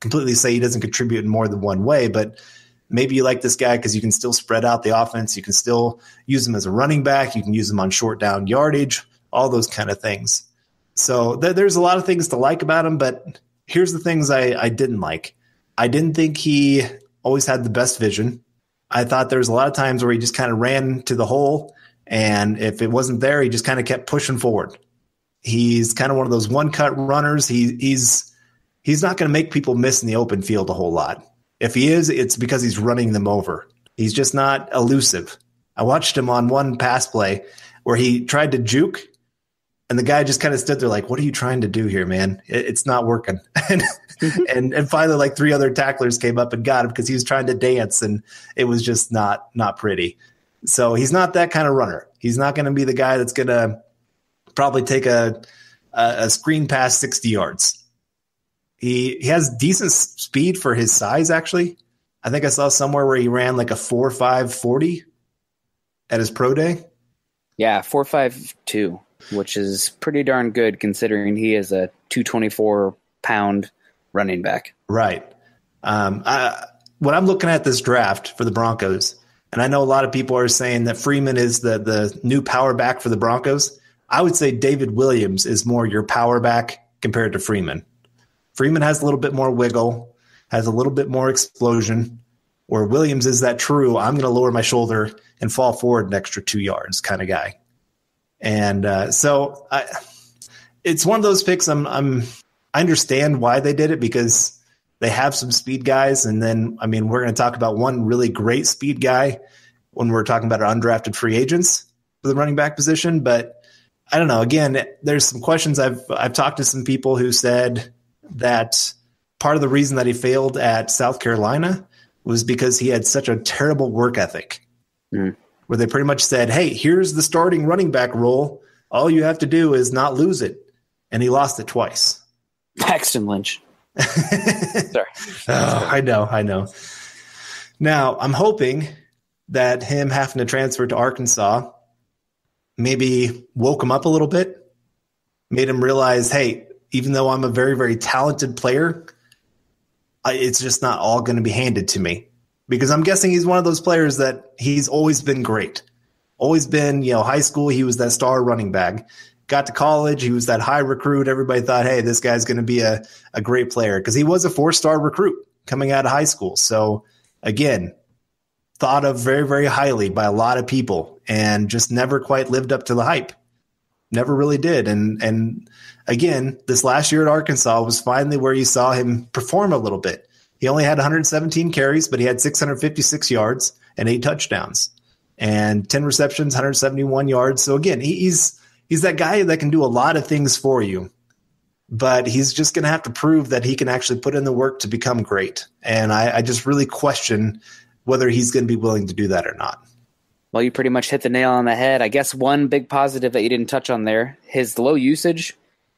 completely say he doesn't contribute in more than one way, but maybe you like this guy because you can still spread out the offense. You can still use him as a running back. You can use him on short down yardage, all those kind of things. So there's a lot of things to like about him, but here's the things I didn't like. I didn't think he always had the best vision. I thought there was a lot of times where he just kind of ran to the hole, and if it wasn't there, he just kind of kept pushing forward. He's kind of one of those one-cut runners. He's not going to make people miss in the open field a whole lot. If he is, it's because he's running them over. He's just not elusive. I watched him on one pass play where he tried to juke, and the guy just kind of stood there like, what are you trying to do here, man? It's not working. and finally, like 3 other tacklers came up and got him because he was trying to dance, and it was just not pretty. So he's not that kind of runner. He's not going to be the guy that's going to probably take a screen pass 60 yards. He has decent speed for his size, actually. I think I saw somewhere where he ran like a 4.5 40 at his pro day. Yeah, 4.52, which is pretty darn good considering he is a 224-pound running back. Right. When I'm looking at this draft for the Broncos, and I know a lot of people are saying that Freeman is the new power back for the Broncos, I would say David Williams is more your power back compared to Freeman. Freeman has a little bit more wiggle, has a little bit more explosion, where Williams is that true, I'm going to lower my shoulder and fall forward an extra 2 yards kind of guy. And so it's one of those picks I understand why they did it, because they have some speed guys. And then, I mean, we're going to talk about one really great speed guy when we're talking about our undrafted free agents for the running back position. But I don't know. Again, there's some questions. I've talked to some people who said that part of the reason that he failed at South Carolina was because he had such a terrible work ethic, where they pretty much said, hey, here's the starting running back role. All you have to do is not lose it. And he lost it twice. Paxton Lynch. Sorry. Oh, I know. Now, I'm hoping that him having to transfer to Arkansas maybe woke him up a little bit, made him realize, hey, even though I'm a very, very talented player, it's just not all going to be handed to me. Because I'm guessing he's one of those players that he's always been great. Always been, high school, he was that star running back. Got to college, he was that high recruit. Everybody thought, hey, this guy's going to be a great player. Because he was a 4-star recruit coming out of high school. So, again, thought of very, very highly by a lot of people and just never quite lived up to the hype. Never really did. And again, this last year at Arkansas was finally where you saw him perform a little bit. He only had 117 carries, but he had 656 yards and 8 touchdowns and 10 receptions, 171 yards. So again, he's that guy that can do a lot of things for you, but he's just going to have to prove that he can actually put in the work to become great. And I just really question whether he's going to be willing to do that or not. Well, you pretty much hit the nail on the head. I guess one big positive that you didn't touch on there, his low usage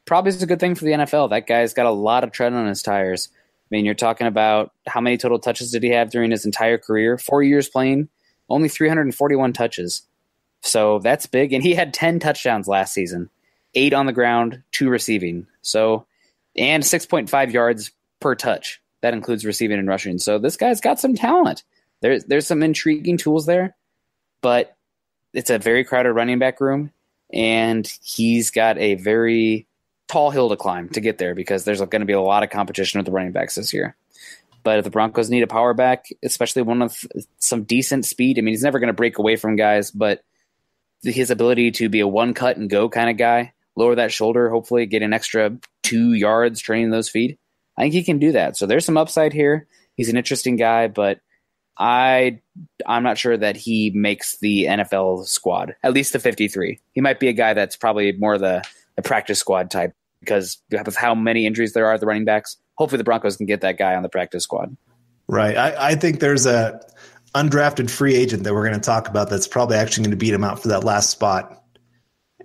probably is a good thing for the NFL. That guy's got a lot of tread on his tires. I mean, you're talking about how many total touches did he have during his entire career? 4 years playing only 341 touches. So that's big. And he had 10 touchdowns last season, 8 on the ground, 2 receiving. So, and 6.5 yards per touch. That includes receiving and rushing. So this guy's got some talent. There's some intriguing tools there, but it's a very crowded running back room, and he's got a very tall hill to climb to get there because there's going to be a lot of competition with the running backs this year. But if the Broncos need a power back, especially one with some decent speed, I mean, he's never going to break away from guys, but his ability to be a one-cut and go kind of guy, lower that shoulder, hopefully get an extra 2 yards training those feet, I think he can do that. So there's some upside here. He's an interesting guy, but I'm not sure that he makes the NFL squad, at least the 53. He might be a guy that's probably more the practice squad type because of how many injuries there are at the running backs. Hopefully the Broncos can get that guy on the practice squad. Right. I think there's a undrafted free agent that we're going to talk about that's probably actually going to beat him out for that last spot.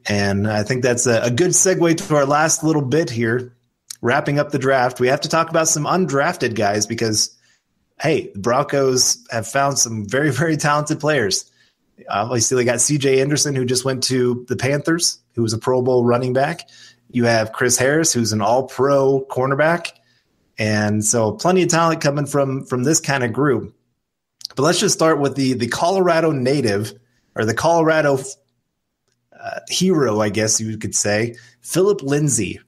And I think that's a good segue to our last little bit here. Wrapping up the draft, we have to talk about some undrafted guys because, hey, the Broncos have found some very, very talented players. Obviously, they got C.J. Anderson, who just went to the Panthers, who was a Pro Bowl running back. You have Chris Harris, who's an all-pro cornerback. And so plenty of talent coming from this kind of group. But let's just start with the Colorado native, or the Colorado hero, I guess you could say, Philip Lindsay,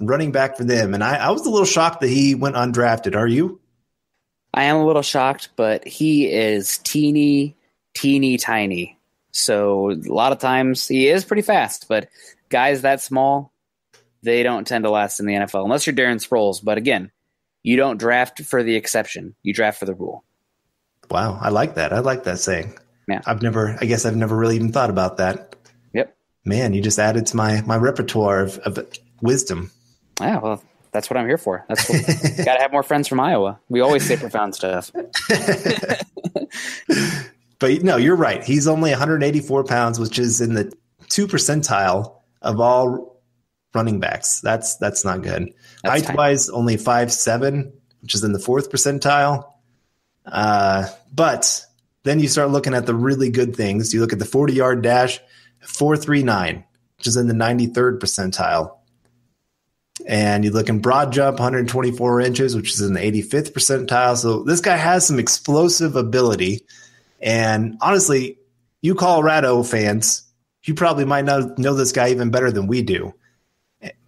running back for them. And I was a little shocked that he went undrafted. Are you? I am a little shocked, but he is teeny tiny. So a lot of times he is pretty fast, but guys that small, they don't tend to last in the NFL unless you're Darren Sproles. But again, you don't draft for the exception. You draft for the rule. Wow. I like that. I like that saying. Yeah. I've never really even thought about that. Yep. Man, you just added to my repertoire of wisdom. Yeah, well, that's what I'm here for. That's what, got to have more friends from Iowa. We always say profound stuff. But no, you're right. He's only 184 pounds, which is in the 2 percentile of all running backs. That's not good. Height-wise, only 5'7", which is in the 4th percentile. But then you start looking at the really good things. You look at the 40-yard dash, 4.39, which is in the 93rd percentile. And you look in broad jump, 124 inches, which is in the 85th percentile. So this guy has some explosive ability. And honestly, you Colorado fans, you probably might not know this guy even better than we do.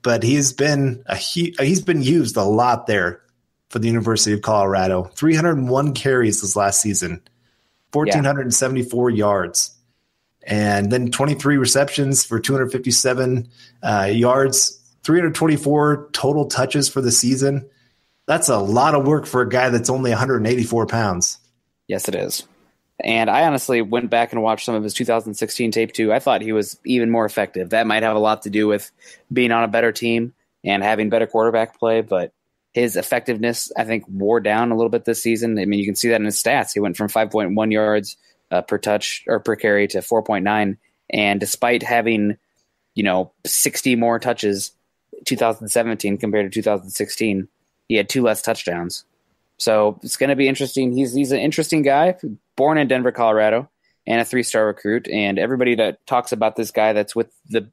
But he's been used a lot there for the University of Colorado. 301 carries this last season, 1,474 yards. And then 23 receptions for 257 yards. 324 total touches for the season. That's a lot of work for a guy that's only 184 pounds. Yes, it is. And I honestly went back and watched some of his 2016 tape too. I thought he was even more effective. That might have a lot to do with being on a better team and having better quarterback play, but his effectiveness, I think, wore down a little bit this season. I mean, you can see that in his stats. He went from 5.1 yards per touch or per carry to 4.9. And despite having, 60 more touches 2017 compared to 2016, he had 2 less touchdowns. So it's going to be interesting. He's an interesting guy, born in Denver, Colorado, and a 3-star recruit. And everybody that talks about this guy that's with the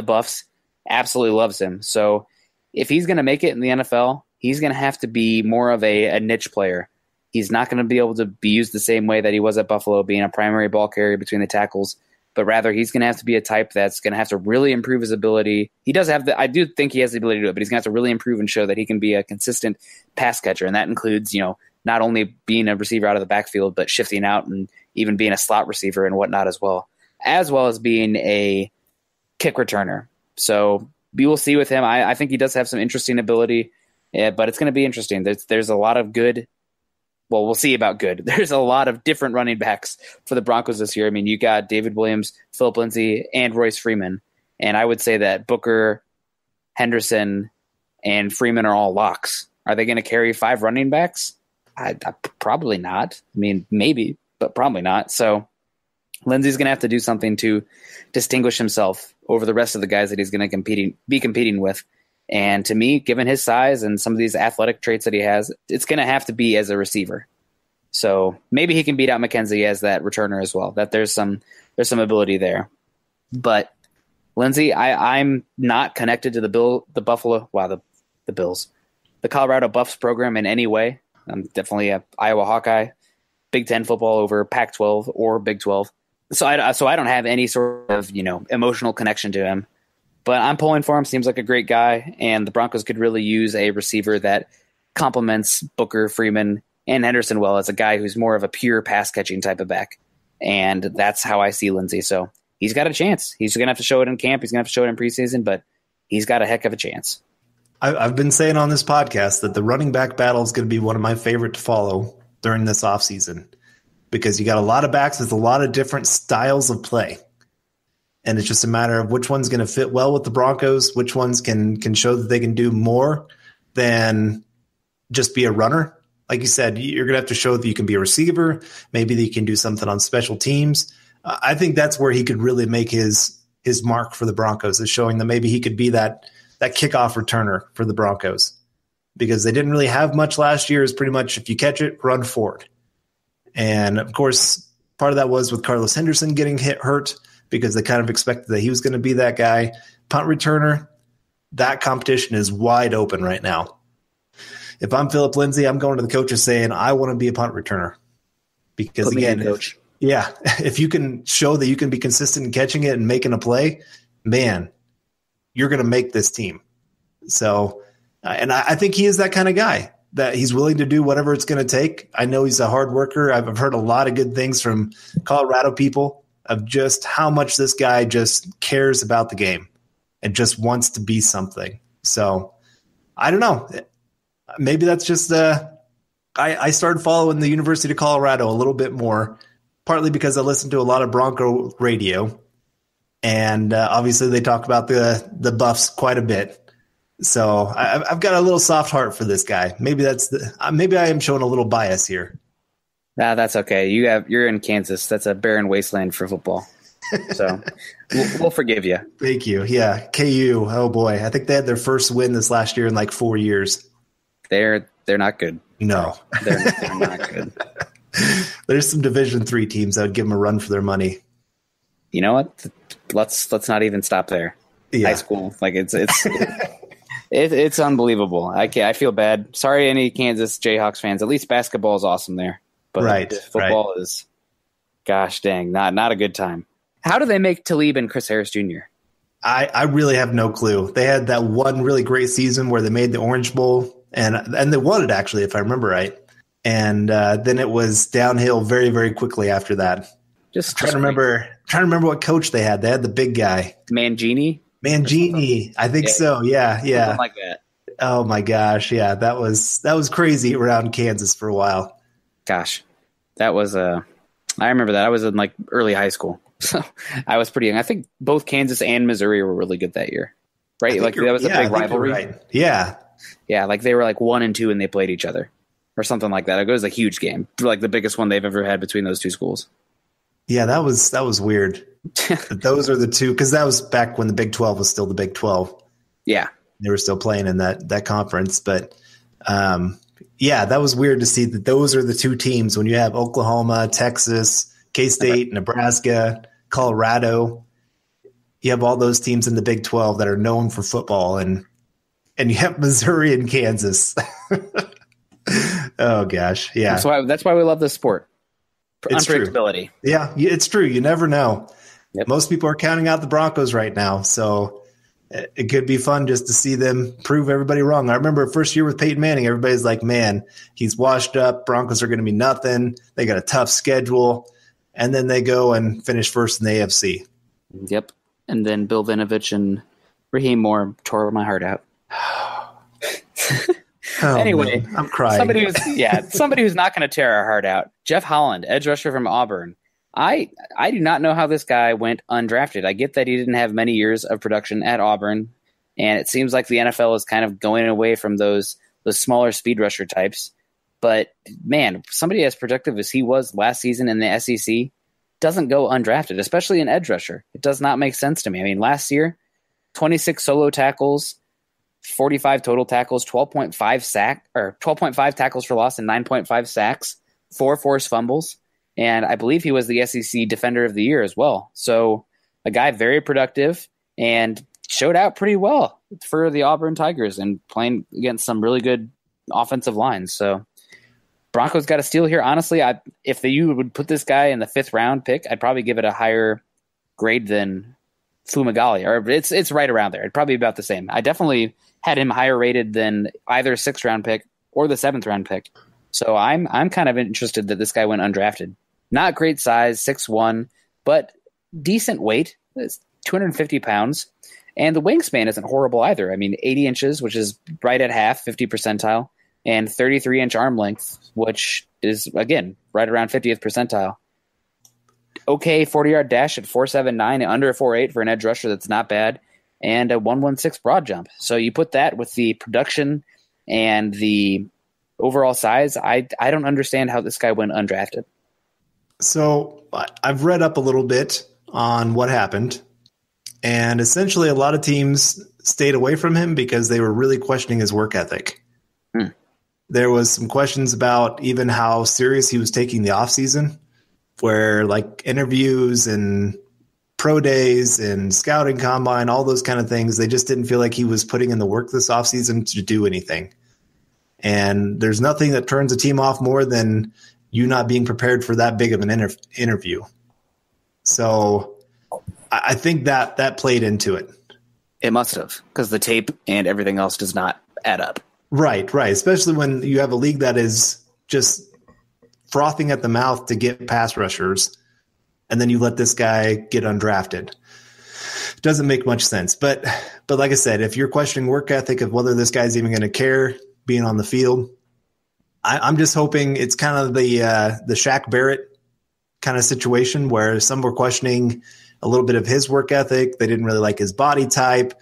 Buffs absolutely loves him. So if he's going to make it in the NFL, he's going to have to be more of a niche player. He's not going to be able to be used the same way that he was at Buffalo, being a primary ball carrier between the tackles. But rather, he's going to have to be a type that's going to have to really improve his ability. He does have I do think he has the ability to do it, but he's going to have to really improve and show that he can be a consistent pass catcher. And that includes, not only being a receiver out of the backfield, but shifting out and even being a slot receiver and whatnot as well as being a kick returner. So we will see with him. I think he does have some interesting ability, but it's going to be interesting. There's a lot of good. Well, we'll see about good. There's a lot of different running backs for the Broncos this year. I mean, you got David Williams, Philip Lindsay, and Royce Freeman. And I would say that Booker, Henderson, and Freeman are all locks. Are they going to carry 5 running backs? Probably not. I mean, maybe, but probably not. So Lindsay's going to have to do something to distinguish himself over the rest of the guys that he's going to be competing with. And to me, given his size and some of these athletic traits that he has, it's going to have to be as a receiver. So maybe he can beat out McKenzie as that returner as well. That there's some ability there. But Lindsay, I'm not connected to the Bills, the Colorado Buffs program in any way. I'm definitely a Iowa Hawkeye, Big Ten football over Pac-12 or Big 12. So I don't have any sort of emotional connection to him. But I'm pulling for him. Seems like a great guy, and the Broncos could really use a receiver that complements Booker, Freeman, and Henderson well as a guy who's more of a pure pass-catching type of back. And that's how I see Lindsay. So he's got a chance. He's going to have to show it in camp. He's going to have to show it in preseason, but he's got a heck of a chance. I've been saying on this podcast that the running back battle is going to be one of my favorite to follow during this offseason because you got a lot of backs with a lot of different styles of play. And it's just a matter of which one's going to fit well with the Broncos, which ones can show that they can do more than just be a runner. Like you said, you're going to have to show that you can be a receiver. Maybe that you can do something on special teams. I think that's where he could really make his mark for the Broncos, is showing that maybe he could be that kickoff returner for the Broncos, because they didn't really have much last year. Is pretty much if you catch it, run forward. And of course, part of that was with Carlos Henderson getting hurt because they kind of expected that he was going to be that guy. Punt returner, that competition is wide open right now. If I'm Philip Lindsay, I'm going to the coaches saying, I want to be a punt returner. Because again, coach. If you can show that you can be consistent in catching it and making a play, man, you're going to make this team. So, and I think he is that kind of guy, that he's willing to do whatever it's going to take. I know he's a hard worker. I've heard a lot of good things from Colorado people of just how much this guy just cares about the game and just wants to be something. So I don't know. Maybe that's just I started following the University of Colorado a little bit more, partly because I listened to a lot of Bronco radio. And obviously they talk about the Buffs quite a bit. So I've got a little soft heart for this guy. Maybe maybe I am showing a little bias here. Nah, that's okay. You're in Kansas. That's a barren wasteland for football. So we'll forgive you. Thank you. Yeah, KU. Oh boy, I think they had their first win this last year in like 4 years. They're not good. No, they're not good. There's some Division III teams that would give them a run for their money. You know what? Let's not even stop there. Yeah. High school, like it's unbelievable. I feel bad. Sorry, any Kansas Jayhawks fans. At least basketball is awesome there, but football is, gosh dang, not a good time. How do they make Talib and Chris Harris Jr.? I really have no clue. They had that one really great season where they made the Orange Bowl, and they won it actually, if I remember right. And then it was downhill very, very quickly after that. Just trying to remember what coach they had. They had the big guy, Mangini. I think so. Yeah. Something like that. Oh my gosh, yeah, that was crazy around Kansas for a while. Gosh, that was I remember that. I was in like early high school, so I was pretty young. I think both Kansas and Missouri were really good that year, right? Like that was a big rivalry. Right. Yeah, like they were like 1 and 2 and they played each other, or something like that. It was a huge game, like the biggest one they've ever had between those two schools. Yeah, that was weird. Those are the two, because that was back when the Big 12 was still the Big 12. Yeah, they were still playing in that conference, but that was weird to see that those are the two teams when you have Oklahoma, Texas, K-State, Nebraska, Colorado. You have all those teams in the Big 12 that are known for football, and you have Missouri and Kansas. Oh gosh, yeah. That's why we love this sport. It's unpredictability. True. Yeah, it's true. You never know. Yep. Most people are counting out the Broncos right now, so it could be fun just to see them prove everybody wrong. I remember first year with Peyton Manning, everybody's like, man, he's washed up. Broncos are going to be nothing. They got a tough schedule. And then they go and finish first in the AFC. Yep. And then Bill Vinovich and Raheem Moore tore my heart out. Anyway, man, I'm crying. Somebody who's not going to tear our heart out. Jeff Holland, edge rusher from Auburn. I do not know how this guy went undrafted. I get that he didn't have many years of production at Auburn, and it seems like the NFL is kind of going away from those smaller speed rusher types. But man, somebody as productive as he was last season in the SEC doesn't go undrafted, especially an edge rusher. It does not make sense to me. I mean, last year, 26 solo tackles, 45 total tackles, 12.5 tackles for loss, and 9.5 sacks. 4 forced fumbles, and I believe he was the SEC Defender of the Year as well. So a guy very productive and showed out pretty well for the Auburn Tigers and playing against some really good offensive lines. So Broncos got a steal here. Honestly, if you would put this guy in the 5th round pick, I'd probably give it a higher grade than Fumagalli, or it's right around there. It'd probably be about the same. I definitely had him higher rated than either 6th round pick or the 7th round pick. So I'm kind of interested that this guy went undrafted. Not great size, 6'1", but decent weight. It's 250 pounds. And the wingspan isn't horrible either. I mean, 80 inches, which is right at half, 50 percentile, and 33-inch arm length, which is, again, right around 50th percentile. Okay, 40-yard dash at 4.79 and under 4.8 for an edge rusher. That's not bad. And a 116 broad jump. So you put that with the production and the overall size, I don't understand how this guy went undrafted. So I've read up a little bit on what happened. And essentially, a lot of teams stayed away from him because they were really questioning his work ethic. There was some questions about even how serious he was taking the offseason, where like interviews and pro days and scouting combine, all those kind of things, they just didn't feel like he was putting in the work this offseason to do anything. And there's nothing that turns a team off more than you not being prepared for that big of an interview. So I think that played into it. It must have, because the tape and everything else does not add up. Right. Especially when you have a league that is just frothing at the mouth to get pass rushers, and then you let this guy get undrafted. Doesn't make much sense. But like I said, if you're questioning work ethic of whether this guy's even going to care being on the field, I'm just hoping it's kind of the Shaq Barrett kind of situation where some were questioning a little bit of his work ethic. They didn't really like his body type.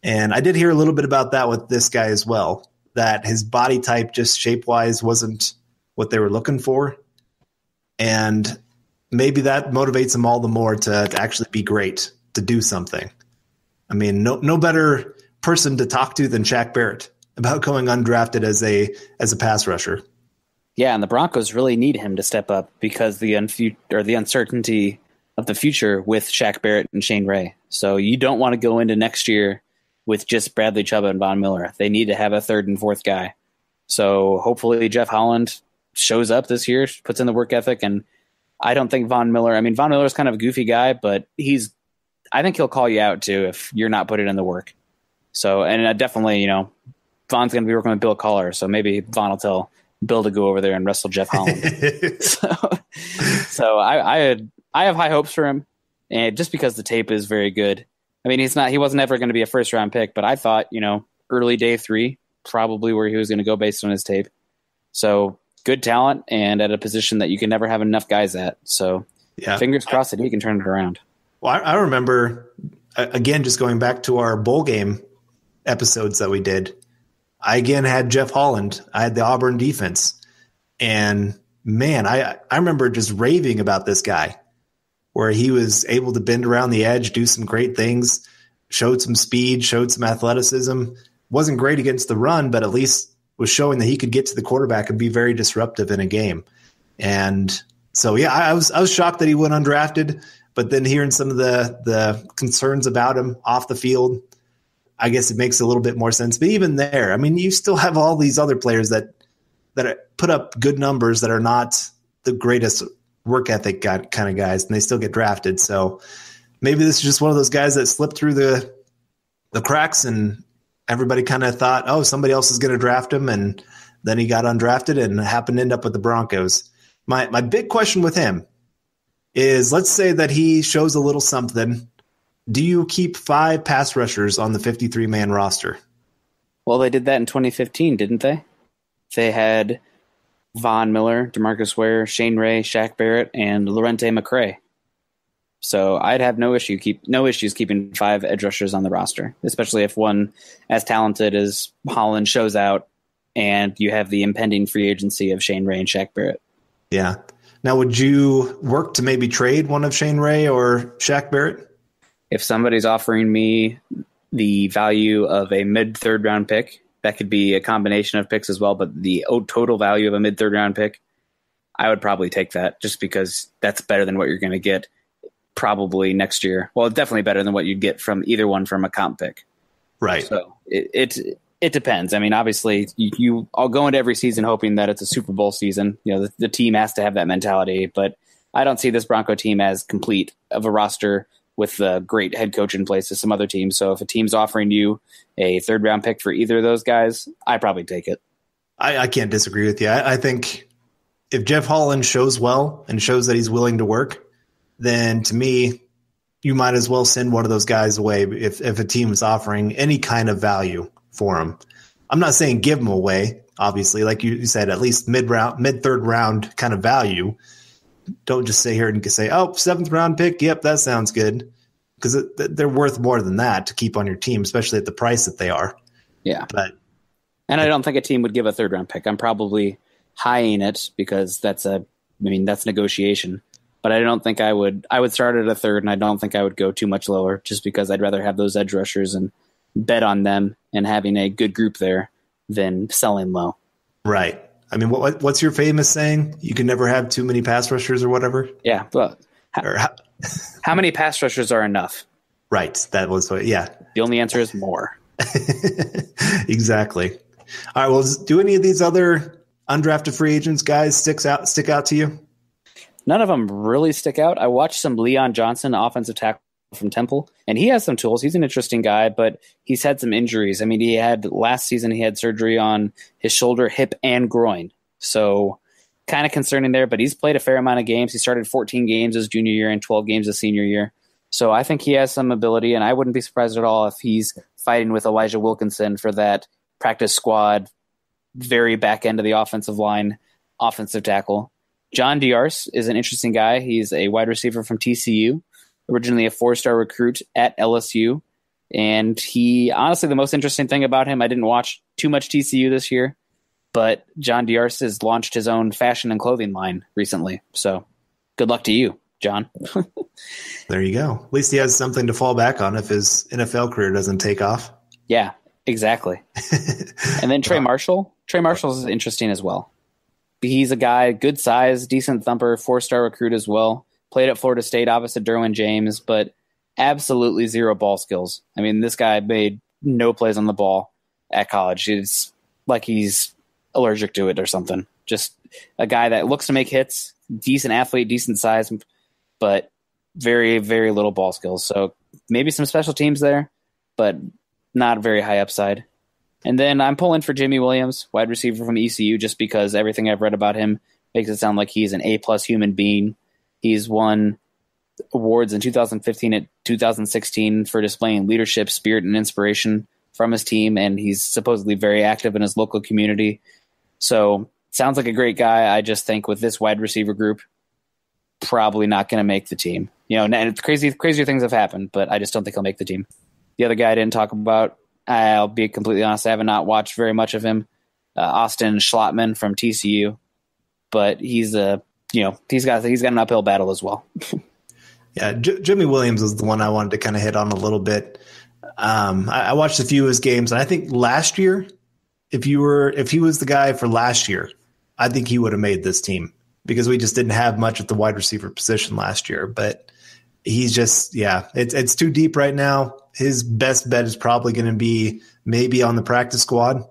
And I did hear a little bit about that with this guy as well, that his body type just shape-wise wasn't what they were looking for. And maybe that motivates them all the more to actually be great, to do something. I mean, no better person to talk to than Shaq Barrett about going undrafted as a pass rusher. Yeah, and the Broncos really need him to step up because the uncertainty of the future with Shaq Barrett and Shane Ray. So you don't want to go into next year with just Bradley Chubb and Von Miller. They need to have a 3rd and 4th guy. So hopefully Jeff Holland shows up this year, puts in the work ethic, and I don't think Von Miller's kind of a goofy guy, but I think he'll call you out too if you're not putting in the work. So, and definitely, Von's going to be working with Bill Collar, so maybe Von will tell Bill to go over there and wrestle Jeff Holland. so I have high hopes for him, and just because the tape is very good. I mean, he wasn't ever going to be a 1st round pick, but I thought, early day 3, probably where he was going to go based on his tape. So good talent and at a position that you can never have enough guys at. So yeah, fingers crossed that he can turn it around. Well, I remember, again, just going back to our bowl game episodes that we did, I again had Jeff Holland. I had the Auburn defense. And man, I remember just raving about this guy, where he was able to bend around the edge, do some great things, showed some speed, showed some athleticism. Wasn't great against the run, but at least was showing that he could get to the quarterback and be very disruptive in a game. And so, yeah, I was shocked that he went undrafted, but then hearing some of the concerns about him off the field, I guess it makes a little bit more sense. But even there, I mean, you still have all these other players that put up good numbers that are not the greatest work ethic kind of guys, and they still get drafted. So maybe this is just one of those guys that slipped through the cracks, and everybody kind of thought, oh, somebody else is going to draft him, and then he got undrafted and happened to end up with the Broncos. My big question with him is, let's say that he shows a little something. Do you keep 5 pass rushers on the 53-man roster? Well, they did that in 2015, didn't they? They had Von Miller, DeMarcus Ware, Shane Ray, Shaq Barrett, and Lorente McCray. So I'd have no issues keeping 5 edge rushers on the roster, especially if one as talented as Holland shows out and you have the impending free agency of Shane Ray and Shaq Barrett. Yeah. Now, would you work to maybe trade one of Shane Ray or Shaq Barrett? If somebody's offering me the value of a mid-3rd round pick, that could be a combination of picks as well, but the total value of a mid-3rd round pick, I would probably take that just because that's better than what you're going to get probably next year. Well, definitely better than what you'd get from either one from a comp pick. Right. So it depends. I mean, obviously, you all go into every season hoping that it's a Super Bowl season. You know, the team has to have that mentality, but I don't see this Bronco team as complete of a roster with a great head coach in place as some other teams. So if a team's offering you a third-round pick for either of those guys, I probably take it. I can't disagree with you. I think if Jeff Holland shows well and shows that he's willing to work, then to me, you might as well send one of those guys away if a team is offering any kind of value for him. I'm not saying give him away, obviously. Like you said, at least mid-third round kind of value. Don't just sit here and say, oh, 7th round pick, yep, that sounds good. Because they're worth more than that to keep on your team, especially at the price that they are. Yeah. And I don't think a team would give a 3rd round pick. I'm probably high-ing it because that's negotiation. But I don't think I would start at a 3rd, and I don't think I would go too much lower just because I'd rather have those edge rushers and bet on them and having a good group there than selling low. Right. I mean, what's your famous saying? You can never have too many pass rushers or whatever? Yeah. But how many pass rushers are enough? Right. That was what, yeah. The only answer is more. Exactly. All right. Well, do any of these other undrafted free agents guys stick out to you? None of them really stick out. I watched some Leon Johnson, offensive tackle from Temple, and he has some tools. He's an interesting guy, but he's had some injuries. I mean, last season he had surgery on his shoulder, hip, and groin. So kind of concerning there, but he's played a fair amount of games. He started 14 games his junior year and 12 games his senior year. So I think he has some ability, and I wouldn't be surprised at all if he's fighting with Elijah Wilkinson for that practice squad, very back end of the offensive line, offensive tackle. John Diarse is an interesting guy. He's a wide receiver from TCU, originally a 4-star recruit at LSU. And he, honestly, the most interesting thing about him, I didn't watch too much TCU this year, but John Diarse has launched his own fashion and clothing line recently. So good luck to you, John. There you go. At least he has something to fall back on if his NFL career doesn't take off. Yeah, exactly. And then Trey Marshall. Trey Marshall is interesting as well. He's a guy, good size, decent thumper, 4-star recruit as well. Played at Florida State opposite Derwin James, but absolutely zero ball skills. I mean, this guy made no plays on the ball at college. It's like he's allergic to it or something. Just a guy that looks to make hits, decent athlete, decent size, but very, very little ball skills. So maybe some special teams there, but not very high upside. And then I'm pulling for Jimmy Williams, wide receiver from ECU, just because everything I've read about him makes it sound like he's an A-plus human being. He's won awards in 2015 and 2016 for displaying leadership, spirit, and inspiration from his team, and he's supposedly very active in his local community. So sounds like a great guy. I just think with this wide receiver group, probably not going to make the team. You know, and it's crazier things have happened, but I just don't think he'll make the team. The other guy I didn't talk about, I'll be completely honest, I have not watched very much of him. Austin Schlottman from TCU, but he's got an uphill battle as well. Yeah, Jimmy Williams is the one I wanted to kind of hit on a little bit. I watched a few of his games, and I think last year, if he was the guy for last year, I think he would have made this team because we just didn't have much at the wide receiver position last year. But he's just, it's too deep right now. His best bet is probably going to be maybe on the practice squad,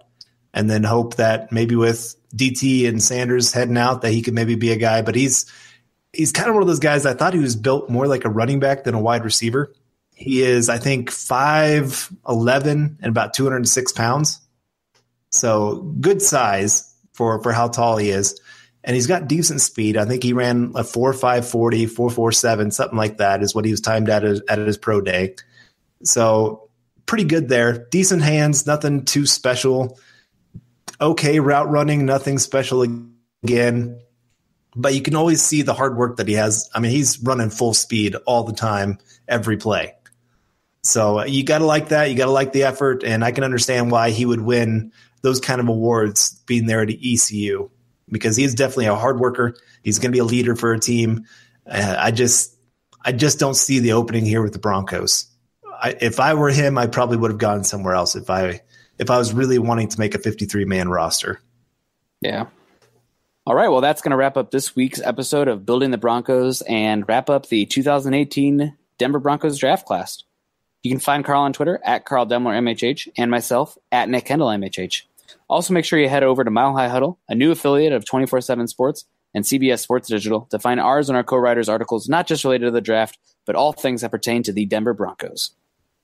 and then hope that maybe with DT and Sanders heading out that he could maybe be a guy. But he's kind of one of those guys. I thought he was built more like a running back than a wide receiver. He is, I think, 5'11" and about 206 pounds. So good size for how tall he is. And he's got decent speed. I think he ran a 4.5 40, 4.47, something like that is what he was timed at his pro day. So pretty good there. Decent hands, nothing too special. Okay route running, nothing special again. But you can always see the hard work that he has. I mean, he's running full speed all the time, every play. So you got to like that. You got to like the effort. And I can understand why he would win those kind of awards being there at ECU, because he is definitely a hard worker. He's going to be a leader for a team. I just don't see the opening here with the Broncos. If I were him, I probably would have gone somewhere else if I was really wanting to make a 53-man roster. Yeah. All right, well, that's going to wrap up this week's episode of Building the Broncos and wrap up the 2018 Denver Broncos draft class. You can find Carl on Twitter at Carl Dumler MHH and myself at Nick Kendell MHH. Also, make sure you head over to Mile High Huddle, a new affiliate of 24/7 Sports and CBS Sports Digital, to find ours and our co-writers' articles not just related to the draft, but all things that pertain to the Denver Broncos.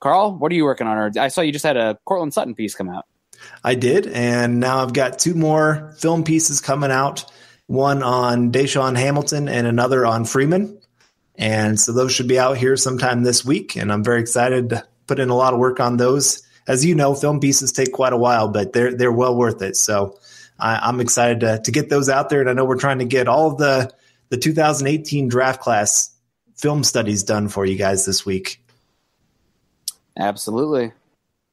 Carl, what are you working on? I saw you just had a Cortland Sutton piece come out. I did, and now I've got 2 more film pieces coming out, one on Deshaun Hamilton and another on Freeman. And so those should be out here sometime this week, and I'm very excited to put in a lot of work on those. As you know, film pieces take quite a while, but they're well worth it. So I'm excited to get those out there, and I know we're trying to get all of the 2018 draft class film studies done for you guys this week. Absolutely.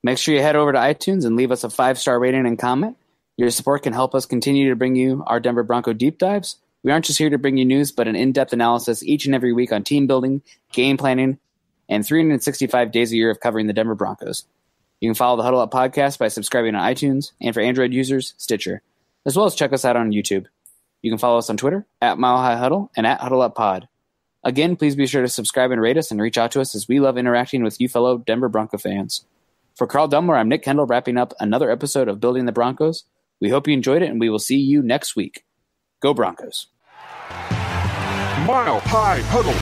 Make sure you head over to iTunes and leave us a 5-star rating and comment. Your support can help us continue to bring you our Denver Bronco deep dives. We aren't just here to bring you news, but an in-depth analysis each and every week on team building, game planning, and 365 days a year of covering the Denver Broncos. You can follow the Huddle Up podcast by subscribing on iTunes, and for Android users, Stitcher, as well as check us out on YouTube. You can follow us on Twitter at Mile High Huddle and at Huddle Up Pod. Again, please be sure to subscribe and rate us and reach out to us, as we love interacting with you fellow Denver Bronco fans. For Carl Dumler, I'm Nick Kendell, wrapping up another episode of Building the Broncos. We hope you enjoyed it, and we will see you next week. Go Broncos. Mile High Huddle.